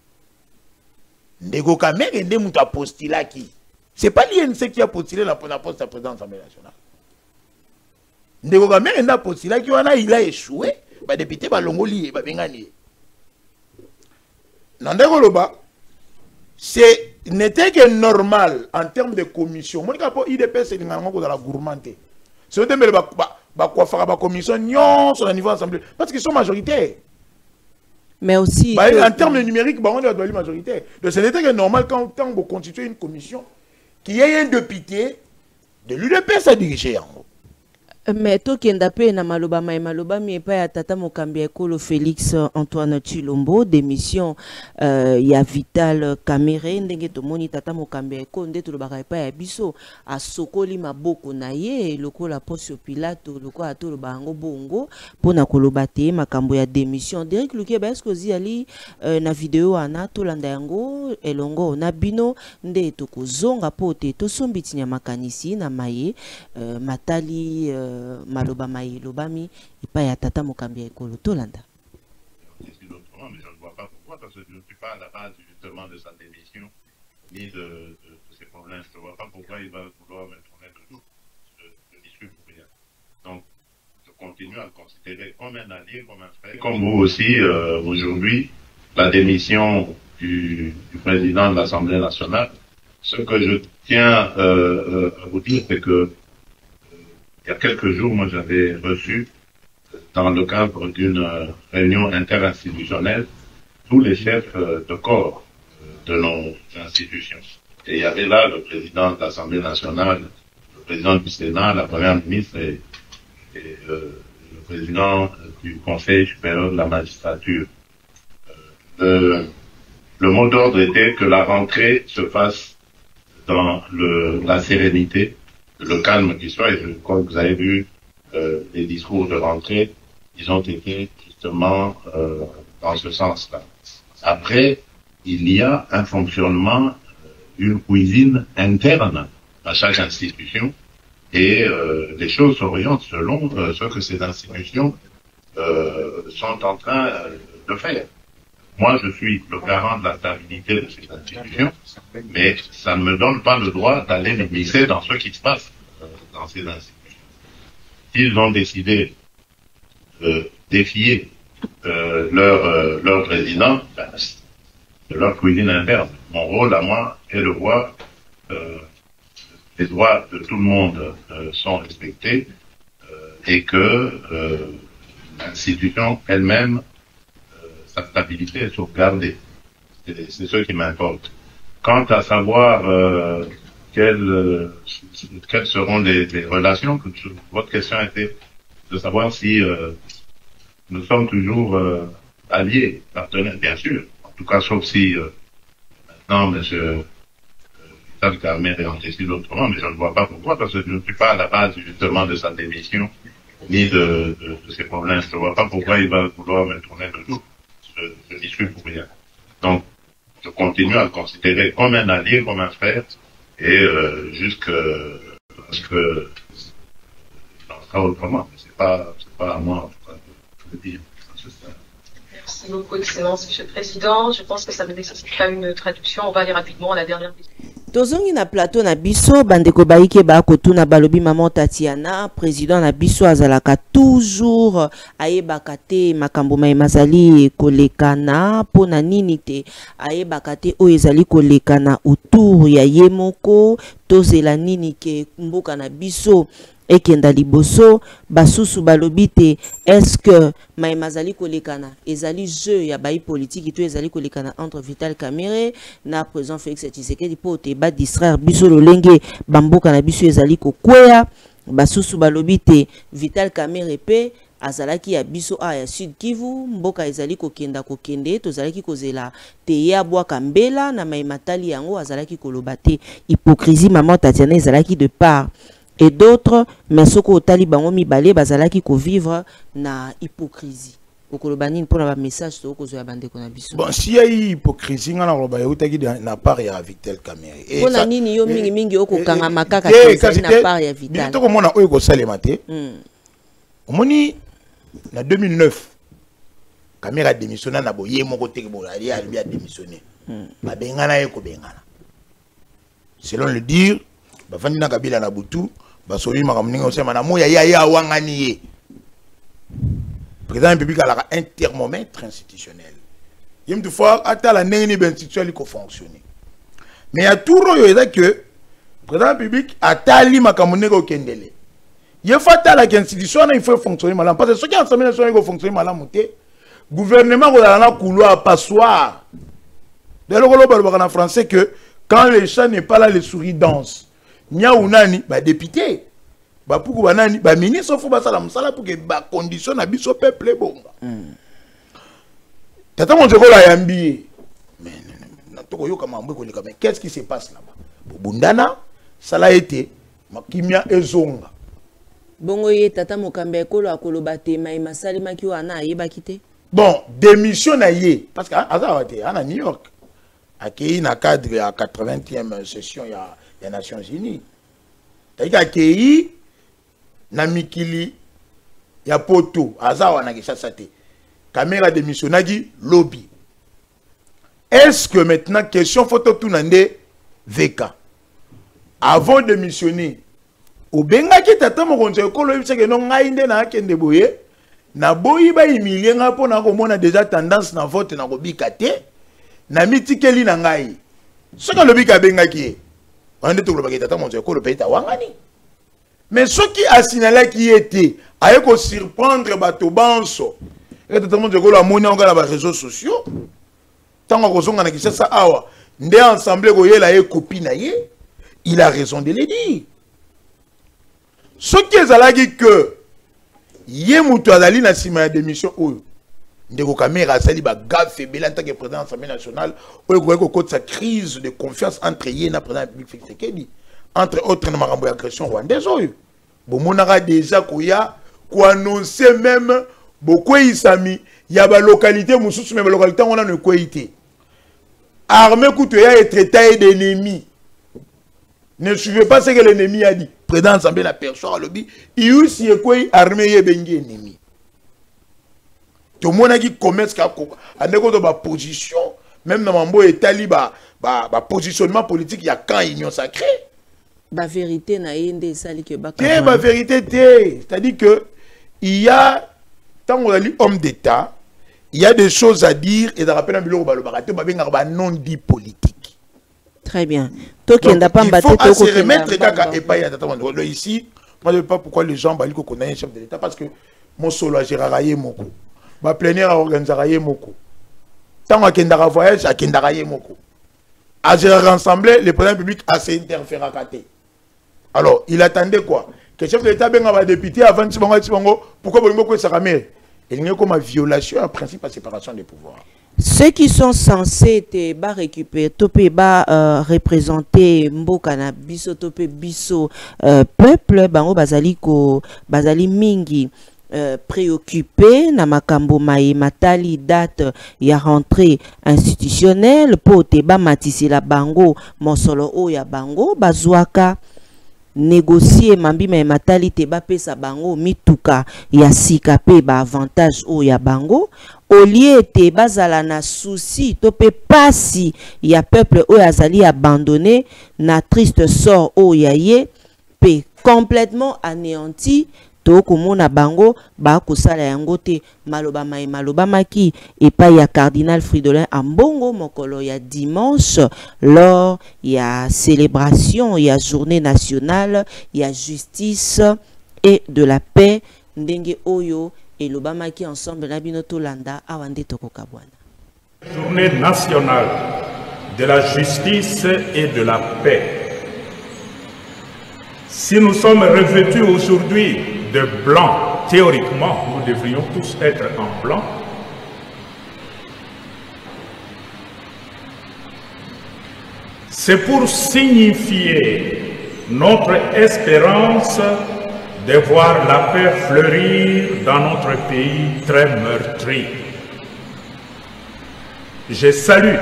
Ndeko Kamere nde mutu a postulé qui. C'est pas l'INC qui a postulé la poste à président de l'Assemblée nationale. Ndeko Kamere nda postulé qui il a échoué. Ba député ba longoli ba bengani. Nandeko loba c'est n'était que normal en termes de commission. Mon cas pour IDP c'est dans la gourmandité. C'est de ba quoi faire ba commission non sur le niveau assemblée parce qu'ils sont majoritaires. Mais aussi en termes numériques, on doit être majoritaire. Donc ce n'était que normal quand on constitue une commission qui ait un député de l'UDPS à diriger. Mais to kenda pe na maloba mi pa ya tata mokambi ekolo Félix Antoine Tshilombo démission ya Vital Kamerhe ndenge to moni tata mokambi ekolo nde to lobaka pa ya biso a sokoli maboko na ye lokola Poncio Pilato lokola to lobango bongo pona koloba te makambo ya démission Derek Lukeba est-ce que ozi ali na vidéo ana to landa yango elongo na bino nde to kozonga pote to sombiti nya makanisi na maye matali maloba mai lobami ipa ya tata mokambi ekolo tolanda. Mais je ne vois pas pourquoi, parce que je ne suis pas à la base justement de sa démission ni de ses problèmes. Je ne vois pas pourquoi il va vouloir me tourner de dos. Je n'y suis pour rien. Donc, je continue à le considérer comme un allié, comme un frère. Comme vous aussi, aujourd'hui, la démission du président de l'Assemblée nationale, ce que je tiens à vous dire, c'est que il y a quelques jours, moi, j'avais reçu, dans le cadre d'une réunion interinstitutionnelle, tous les chefs de corps de nos institutions. Et il y avait là le président de l'Assemblée nationale, le président du Sénat, la première ministre et le président du Conseil supérieur de la magistrature. Le mot d'ordre était que la rentrée se fasse dans la sérénité, le calme qui soit, et je crois que vous avez vu les discours de rentrée, ils ont été justement dans ce sens-là. Après, il y a un fonctionnement, une cuisine interne à chaque institution, et les choses s'orientent selon ce que ces institutions sont en train de faire. Moi, je suis le garant de la stabilité de ces institutions, mais ça ne me donne pas le droit d'aller me glisser dans ce qui se passe dans ces institutions. S'ils ont décidé de défier leur président, ben, de leur cuisine interne. Mon rôle à moi est de voir les droits de tout le monde sont respectés et que l'institution elle-même sa stabilité est sauvegardée. C'est ce qui m'importe. Quant à savoir quelles seront les relations, votre question était de savoir si nous sommes toujours alliés, partenaires, bien sûr. En tout cas, sauf si maintenant, M. Vital Kamerhe est décidé autrement, mais je ne vois pas pourquoi, parce que je ne suis pas à la base justement de sa démission, ni de ses problèmes. Je ne vois pas pourquoi il va vouloir me tourner de dos. Je n'y suis pour rien. Donc, je continue à le considérer comme un allié, comme un frère, et jusqu'à ce que j'en sera autrement. Mais c'est pas à moi, en tout cas, de le dire. Merci beaucoup, Excellence, Monsieur le Président. Je pense que ça ne nécessitera une traduction. On va aller rapidement à la dernière question. Tozongi na plateau na biso bandeko baike ba kotuna balobi maman Tatiana président na biso azalaka toujours ayebaka te makambo mai mazali kolekana pona nini te ayebaka te o ezali kolekana autour ya yemoko tozela nini ke mboka na biso ekenda liboso basusu balobi te est-ce que mai mazali kolekana ezali jeu ya bai politique to ezali kolekana entre Vital Kamerhe na président Félix Tshisekedi po te ba distraire biso lolenge bamboka na biso ezali kokwea basusu balobi te Vital Kamerhe pe azalaki ya biso a ya Sud Kivu mboka ezali kokende tozalaki kozela te ya bwaka mbela na mai matali yango azalaki koloba te hypocrisie maman Tatiana ezalaki de part et d'autres, mais ce que les bango mibale bazalaki ko vivre na hypocrisie. Okolobani pour un message sur okozo ya bande ko na biso. Bon, si y a hypocrisie ngana loba ya utaki na part ya Vital Kamerhe. Pour na nini yo mingi okokanga makaka te na part ya Vital. Bito ko mona oyo ko salema te. Omoni na 2009 Kamerhe a démissionné na boye moko te bo ali a démissionné. babengana eko bengana selon le dire bafandi na kabila na butu basoli makamuninga osema na moya ya wangani ye président public a un thermomètre institutionnel yem du fois ata la ndenge ni institutionnel ko fonctionner mais ya touro yo eza que président public atali makamuninga okendele ye fatala l'institution il faut fonctionner mal parce que ceux qui ensemble national ko fonctionner mal monter gouvernement ko na couloir passoire de l'eau en français que quand les chats n'est pas là les souris dansent nya unani ba député ba puku banani ba ministre faut basala musala pour que ba condition na biso peuple bonga tata mon jeko la yambi mais natoko yoka mambo ko leka mais qu'est-ce qui se passe là-bas bundana sala été makimia ezonga bongo ye tata mokambe ekolo akoloba te mai masali maki wana ayeba kite bon démission na ye parce que azawate ana New York accueilli dans le cadre de la 80e session des Nations Unies. C'est-à-dire accueilli na mikili ya poto azawa na kisasate. Caméra démissionnagi lobby. Est-ce que maintenant question photo tout nande VK avant de démissionner au benga ki tata mo konse ko lo yibse ke no ngai nde na kende boye na boyi ba humilier nga po na ko mona déjà tendance na vote na ko bikate na mitikeli na ngai soka lobi ka benga ki on est tout le bagage tata mon ko le pays ta wangani mais ce qui a signalé qui était aye ko surprendre bato banso et tata mon ko la moni on ga na réseaux sociaux tango ko zonga na kisasa awa nde ensemble ko yela ye copie na ye il a raison de le dire ce qui est alagi que yé mutu azali na sima ya démission oyo ndeko kamera sali ba gaffe bela tant que président de l'Assemblée nationale oyo ko ko sa crise de confiance entre yé na président public Tshisekedi entre autres na makambo ya agression rwandaise oyo bomonaka déjà koya ko annoncer même beaucoup isami ya ba localité mususu même localité on a ne koité armée kuto ya être traité d'ennemi. Ne suivez pas ce que l'ennemi a dit. Président Assemblée la personne a lobby. Il y a quoi armée et bengi ennemi. Tout le monde a dit commerce qui a une position. Même dans Mambo et Taliba, positionnement politique, il y a quand union sacrée. La vérité n'a pas sali que la vérité, c'est-à-dire que il y a, tant qu'on a dit homme d'État, il y a des choses à dire et de rappeler un bureau de non dit politique. Très bien. Donc, il faut se remettre kaka ici. Moi, je ne sais pas pourquoi les gens connaissent un chef de l'État parce que mon solo a géré moko. Ma plénière a organisé moko. Tant qu'on a un voyage, a géré moko. A géré ensemble, le président public a s'interféré à côté. Alors, il attendait quoi? Que le chef de l'État a député avant de pourquoi vous avez ça ramé? Il y a comme une violation un principe de séparation des pouvoirs. Ceux qui sont censés te récupérer, représenter Mbokana biso topé biso peuple bango bazali mingi préoccupé na makambo mai matali date ya rentrée institutionnelle po te ba matisi la bango mosolo o ya bango bazwaka négocier mambi mai matali te ba pesa bango mituka ya sika pe ba avantage o ya bango au lieu te bazala na souci topé pasi ya peuple o azali abandonné na triste sort o ya ye pe complètement anéanti to komona bango ba kosala yango te maloba mai maloba maki et pas ya cardinal Fridolin Ambongo mokolo ya dimanche lors ya célébration ya journée nationale ya justice et de la paix ndenge oyo et l'Obamaki ensemble la binotolanda awande tokokabwana. Journée nationale de la justice et de la paix. Si nous sommes revêtus aujourd'hui de blanc, théoriquement, nous devrions tous être en blanc. C'est pour signifier notre espérance de voir la paix fleurir dans notre pays très meurtri. Je salue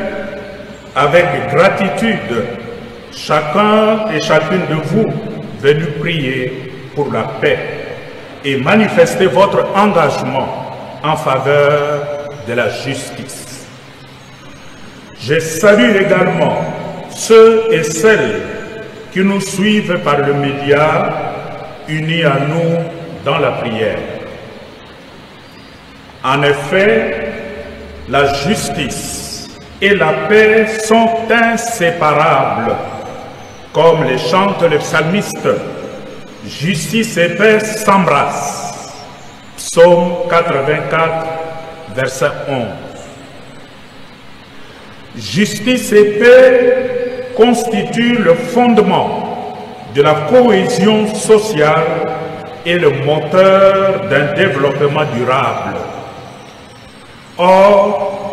avec gratitude chacun et chacune de vous venus prier pour la paix et manifester votre engagement en faveur de la justice. Je salue également ceux et celles qui nous suivent par le média, unis à nous dans la prière. En effet, la justice et la paix sont inséparables. Comme le chante le psalmiste, justice et paix s'embrassent. Psaume 84, verset 11. Justice et paix constituent le fondement de la cohésion sociale et le moteur d'un développement durable. Or,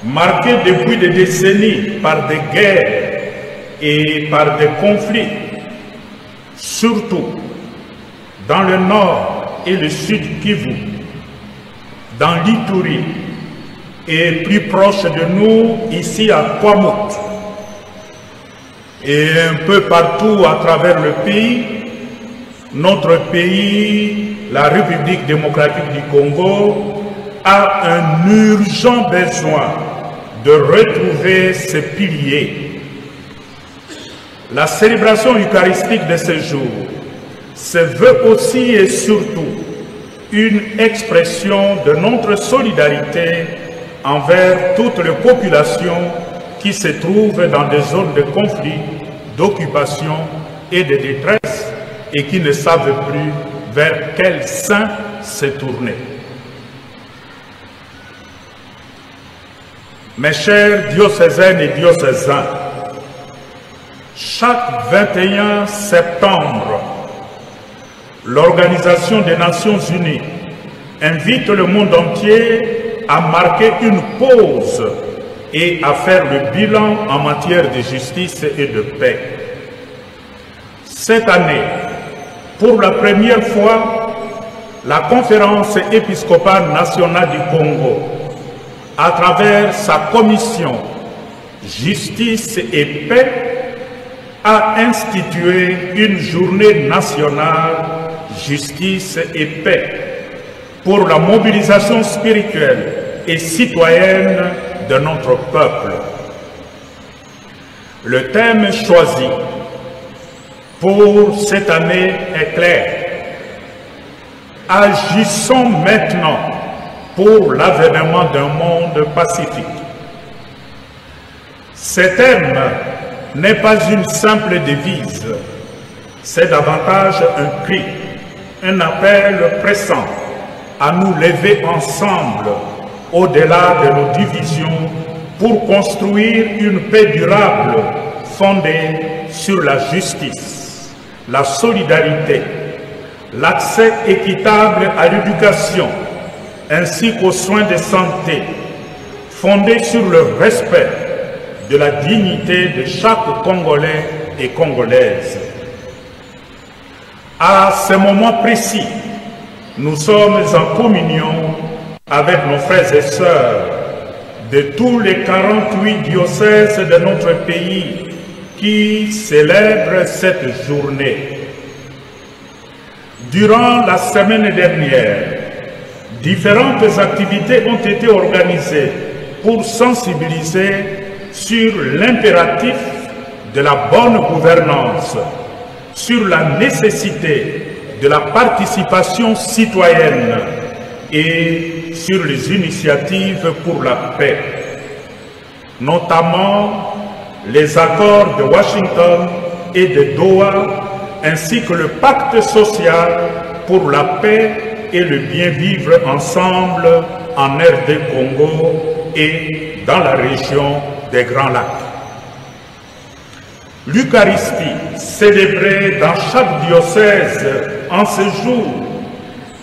marqué depuis des décennies par des guerres et par des conflits, surtout dans le nord et le sud Kivu, dans l'Ituri et plus proche de nous, ici à Kwamut, et un peu partout à travers le pays, notre pays, la République démocratique du Congo, a un urgent besoin de retrouver ses piliers. La célébration eucharistique de ce jour se veut aussi et surtout une expression de notre solidarité envers toutes les populations qui se trouvent dans des zones de conflit, d'occupation et de détresse et qui ne savent plus vers quel saint se tourner. Mes chers diocésaines et diocésains, chaque 21 septembre, l'Organisation des Nations Unies invite le monde entier à marquer une pause et à faire le bilan en matière de justice et de paix. Cette année, pour la première fois, la Conférence épiscopale nationale du Congo, à travers sa commission Justice et Paix, a institué une journée nationale Justice et Paix pour la mobilisation spirituelle et citoyenne de notre peuple. Le thème choisi pour cette année est clair. Agissons maintenant pour l'avènement d'un monde pacifique. Ce thème n'est pas une simple devise, c'est davantage un cri, un appel pressant à nous lever ensemble au-delà de nos divisions pour construire une paix durable fondée sur la justice, la solidarité, l'accès équitable à l'éducation ainsi qu'aux soins de santé, fondée sur le respect de la dignité de chaque Congolais et Congolaise. À ce moment précis, nous sommes en communion avec nos frères et sœurs de tous les 48 diocèses de notre pays qui célèbrent cette journée. Durant la semaine dernière, différentes activités ont été organisées pour sensibiliser sur l'impératif de la bonne gouvernance, sur la nécessité de la participation citoyenne et sur les initiatives pour la paix, notamment les accords de Washington et de Doha, ainsi que le pacte social pour la paix et le bien-vivre ensemble en RD Congo et dans la région des Grands Lacs. L'Eucharistie, célébrée dans chaque diocèse en ce jour,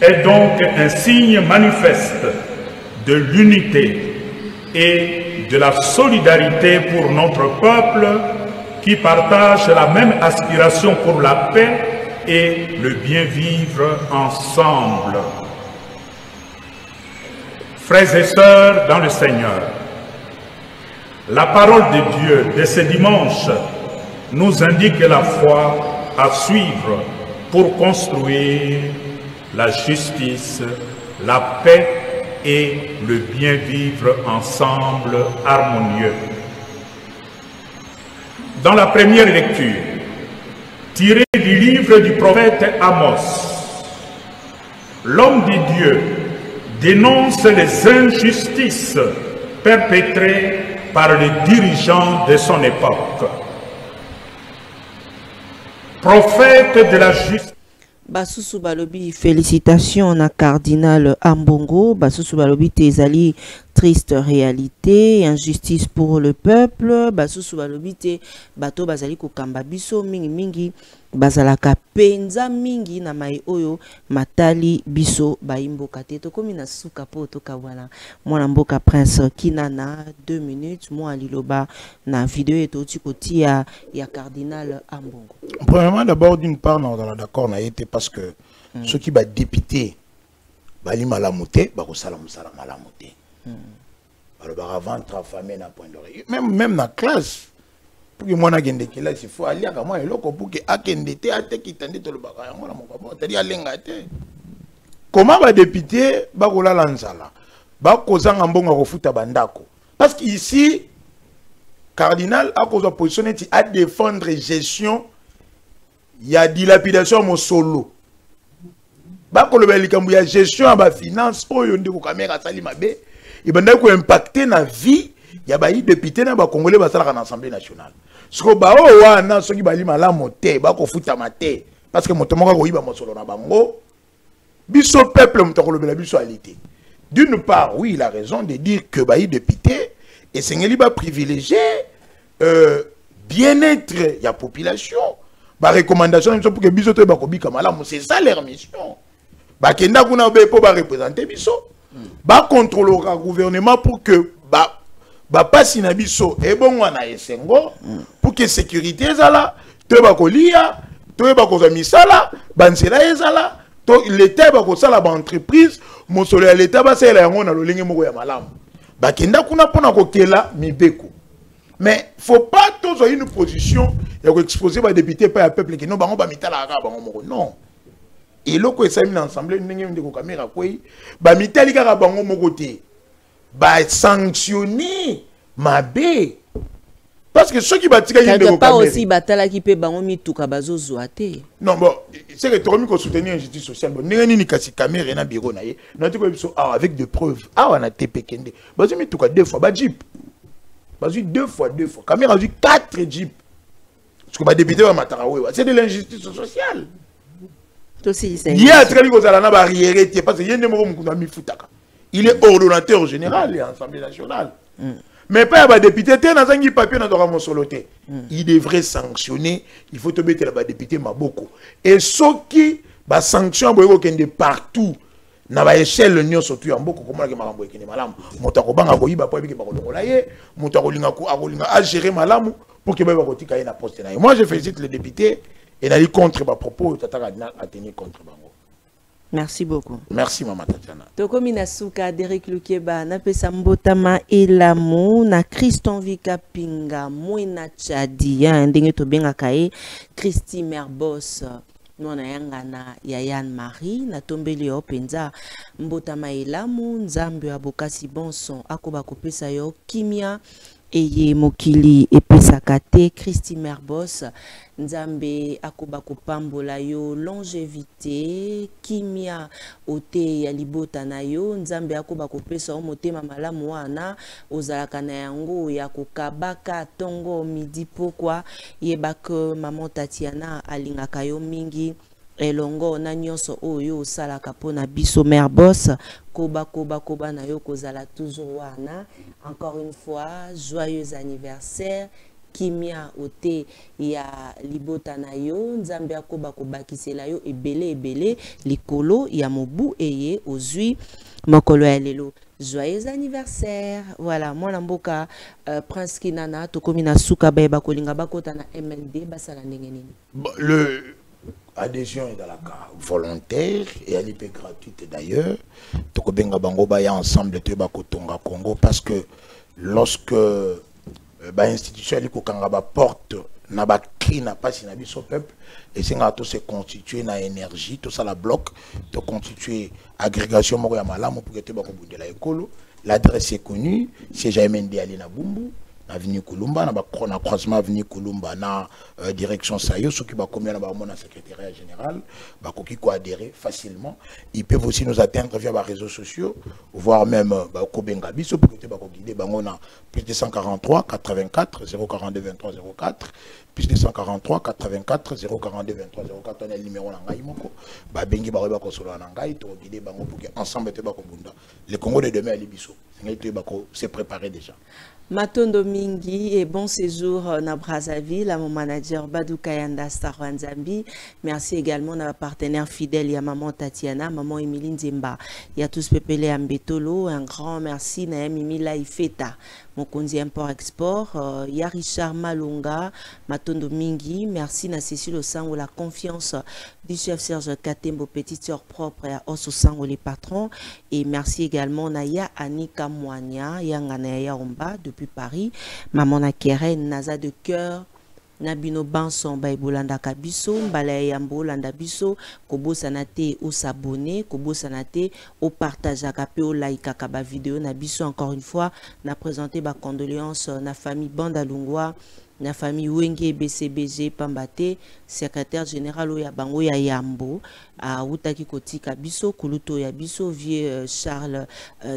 est donc un signe manifeste de l'unité et de la solidarité pour notre peuple qui partage la même aspiration pour la paix et le bien-vivre ensemble. Frères et sœurs dans le Seigneur, la parole de Dieu de ce dimanche nous indique la voie à suivre pour construire la justice, la paix et le bien-vivre ensemble harmonieux. dans la première lecture, tirée du livre du prophète Amos. L'homme de Dieu dénonce les injustices perpétrées par les dirigeants de son époque. Prophète de la justice. Basusu balobi félicitations na cardinal Ambongo. Basusu balobi tezali triste réalité, injustice pour le peuple. Basusu balobi te bato bazali kokamba biso mingi mingi bazalaka penza mingi na mai oyo matali biso baimboka te. Tokomi na suka po tokabwana mwana mboka Prince Kinana 2 minutes moi liloba na vidéo etoti kotia ya cardinal Ambongo. Premièrement, d'abord, d'une part, nous sommes d'accord parce que ceux qui sont députés, bali malamouté, bakosala musala malamouté. Avant de famille na point d'oreille. Même dans la classe, pour que moi na gende classe, il faut aller à moi et loko pour que akendete ate kitande to le baka moi na moko c'est-à-dire alenga te. Comment ba député bakola lanzala? Bakozanga mbongo kofuta bandako. Parce qu'ici cardinal a posé positionné à défendre gestion. Il y a dilapidation mon solo. Bakolo belikambu ya gestion à ba finance oyo ndeko kamera sali mabe. Il va impacter na vie ya ba député na ba congolais ba sala na assemblée nationale. Siko ba o wana soki bali malamu te ba ko futa mate parce que moto moko ko yiba mo solo na bango. Biso peuple moto ko lobela biso alité. D'une part, oui, il a raison de dire que ba député et sengeli ba privilégier bien-être ya population. Ba recommandation pour que biso to ba ko bika malamu, c'est ça leur mission. Ba kenda kuna be po ba représenter biso. Ba contrôler le gouvernement pour que ba passe na biso et bon wana esengo pour que sécurité ezala to ba kolia to ba ko misala bansela ezala to l'état ba ko sala ba entreprise mo solo ya l'état ba sala yango na lolenge moko ya malamu ba kenda kuna pona ko kela mibeko. Mais faut pas toujours une position et exposer ba député par le peuple qui non bango ba mitala ka bango moko non. Et là, quand ils ensemble, ba mitali kaka bango moko te, ba sanctionner mabe. Parce que ceux qui batika yende pas aussi batala qui peut bango mituka bazo zoate. Non bon, c'est que tu as soutenir une justice sociale. Bon, n'engani ni kasi caméra na bureau na ye. Na te ko biso avec des preuves. Ah on a TP kende. Bazo mituka 2 fois ba jeep. Bazo 2 fois. Caméra a 4 jeep. Parce que ba député va matara wewa. C'est de l'injustice sociale. Il y a très bien parce il est ordonnateur général et Assemblée nationale. Mais pas un député, il devrait sanctionner, il faut te mettre là-bas député Maboko. Et ceux qui sanctionnent de partout, na ba échelle l'union surtout en beaucoup comme la malambo ekene malamu motako banga ko yiba po biki ba ko longola ye motako linga ko akolinga a gérer malamu pour que ba ko tika na poste na. Moi je félicite les députés et d'aller contre ma propos tataka à tenir contre bango. Merci beaucoup. Merci Maman Tatiana. Toko Minasuka Derek Lukeba na pesa mbotama elamu na Christon Vika Pinga Mwena Chadi ndenge to benga kae Christy Merbos nona yanga na Yayan Marie na tombeli yo penza mbotama elamu nzambe abokasi bonson akoba kopesa yo kimia eye mokili epesaka te Christy Merbos nzambe akoba kopambola yo longévité kimia ote ya libota na yo nzambe akoba kopesa o motema malamu wana ozalaka na yango ya kokabaka tongo midi pokwa yebaka maman Tatiana alingaka yo mingi elongo na nyonso oyo osalaka pona biso Merbos koba na yo kozala toujours wana. Encore une fois joyeux anniversaire kimia ote ya libota na yo nzambe akoba kobakisela yo ebele likolo ya mobu eye ozui mokolo ya lelo. Joyeux anniversaire. Voilà, mwana mboka Prince Kinana tokomi na suka ba kolinga bakota na MLD basala ndenge nini. Le adhésion est dans la cas volontaire et elle est gratuite d'ailleurs. Tokobenga bango ba ya ensemble te ba kotonga Congo parce que lorsque l'institution est porte na ba cri na pas na biso peuple et c'est tout se constituer na énergie tout ça la bloc de constituer agrégation moko ya malamu pour que te ba ko bundela ekolo. L'adresse est connue, c'est Jaimende Ali na Bumbu avenue Kulumba, na croisement avenue Kulumba, na direction Sayo, ceux qui va combien na mon secrétariat général, bah qui adhérer facilement. Ils peuvent aussi nous atteindre via les réseaux sociaux, voire même Kobenga Biso pour que tu guider. On a plus de 143 84 042 23 04, plus de 143 84 042 23 04. On a le numéro nangai moko. Bah bengi ba reba ko solo nangai to guider bango pour que ensemble te ba ko bunda. Le Congo de demain à Libiso. C'est préparé déjà. Matondo Mingi et bon séjour na Brazzaville à mon manager Badou Kayanda Starwanzambi. Merci également à ma partenaire fidèle, il y a maman Tatiana, maman Emiline Zemba. Il y a tous Pepele Ambetolo. Un grand merci à Mimi Laifeta, mon conduit import-export. Il y a Richard Malunga, Matondo Mingi. Merci à Cécile Osango, la confiance du chef Serge Katembo, petite sœur propre, et à Osango, les patrons. Et merci également à Anika Mouania, Yanganaya Omba, depuis Paris. Maman Nakere, Naza de cœur. Nabino Banson Baibulanda Kabiso, Mbalaye Yambo Landa Biso, Kobo Sanate au s'abonner, Kobo Sanate au partage à capé au like à kaba vidéo Nabiso encore une fois, n'a présenté ma condoléances na famille Bandalungwa, na famille Wenge BCBG Pambate, secrétaire général Oya Bango ya Yambo, à Utaki Koti Kabiso, Kuluto Yabiso, vieux Charles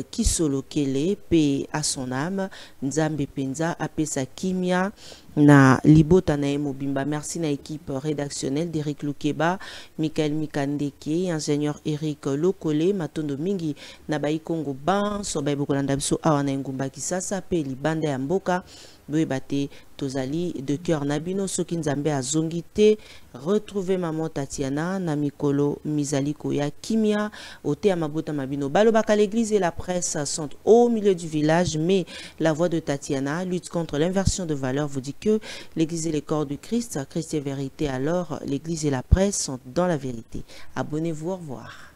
Kisolo Kele, paix à son âme, Nzambe Penza, Apesa Kimia, na Libota na Mobimba. Merci na équipe rédactionnelle d'Eric Lukeba, Michael Mikandeke, ingénieur Eric Lokole, Matondo Mingi, na Kongo Ban, Sobay Bokolanda Biso, Awana Ngumba Kisasa, Pe Libanda Yamboka, Boebate, Tozali, de cœur Nabino, Sokin Zambe à Zongite, retrouver maman Tatiana, Namikolo, Mizaliko ya Kimia, Ote Amabota Mabino. Balobaka, l'église et la presse sont au milieu du village, mais la voix de Tatiana lutte contre l'inversion de valeurs, vous dit que l'église et les corps du Christ, Christ et vérité, alors l'église et la presse sont dans la vérité. Abonnez-vous, au revoir.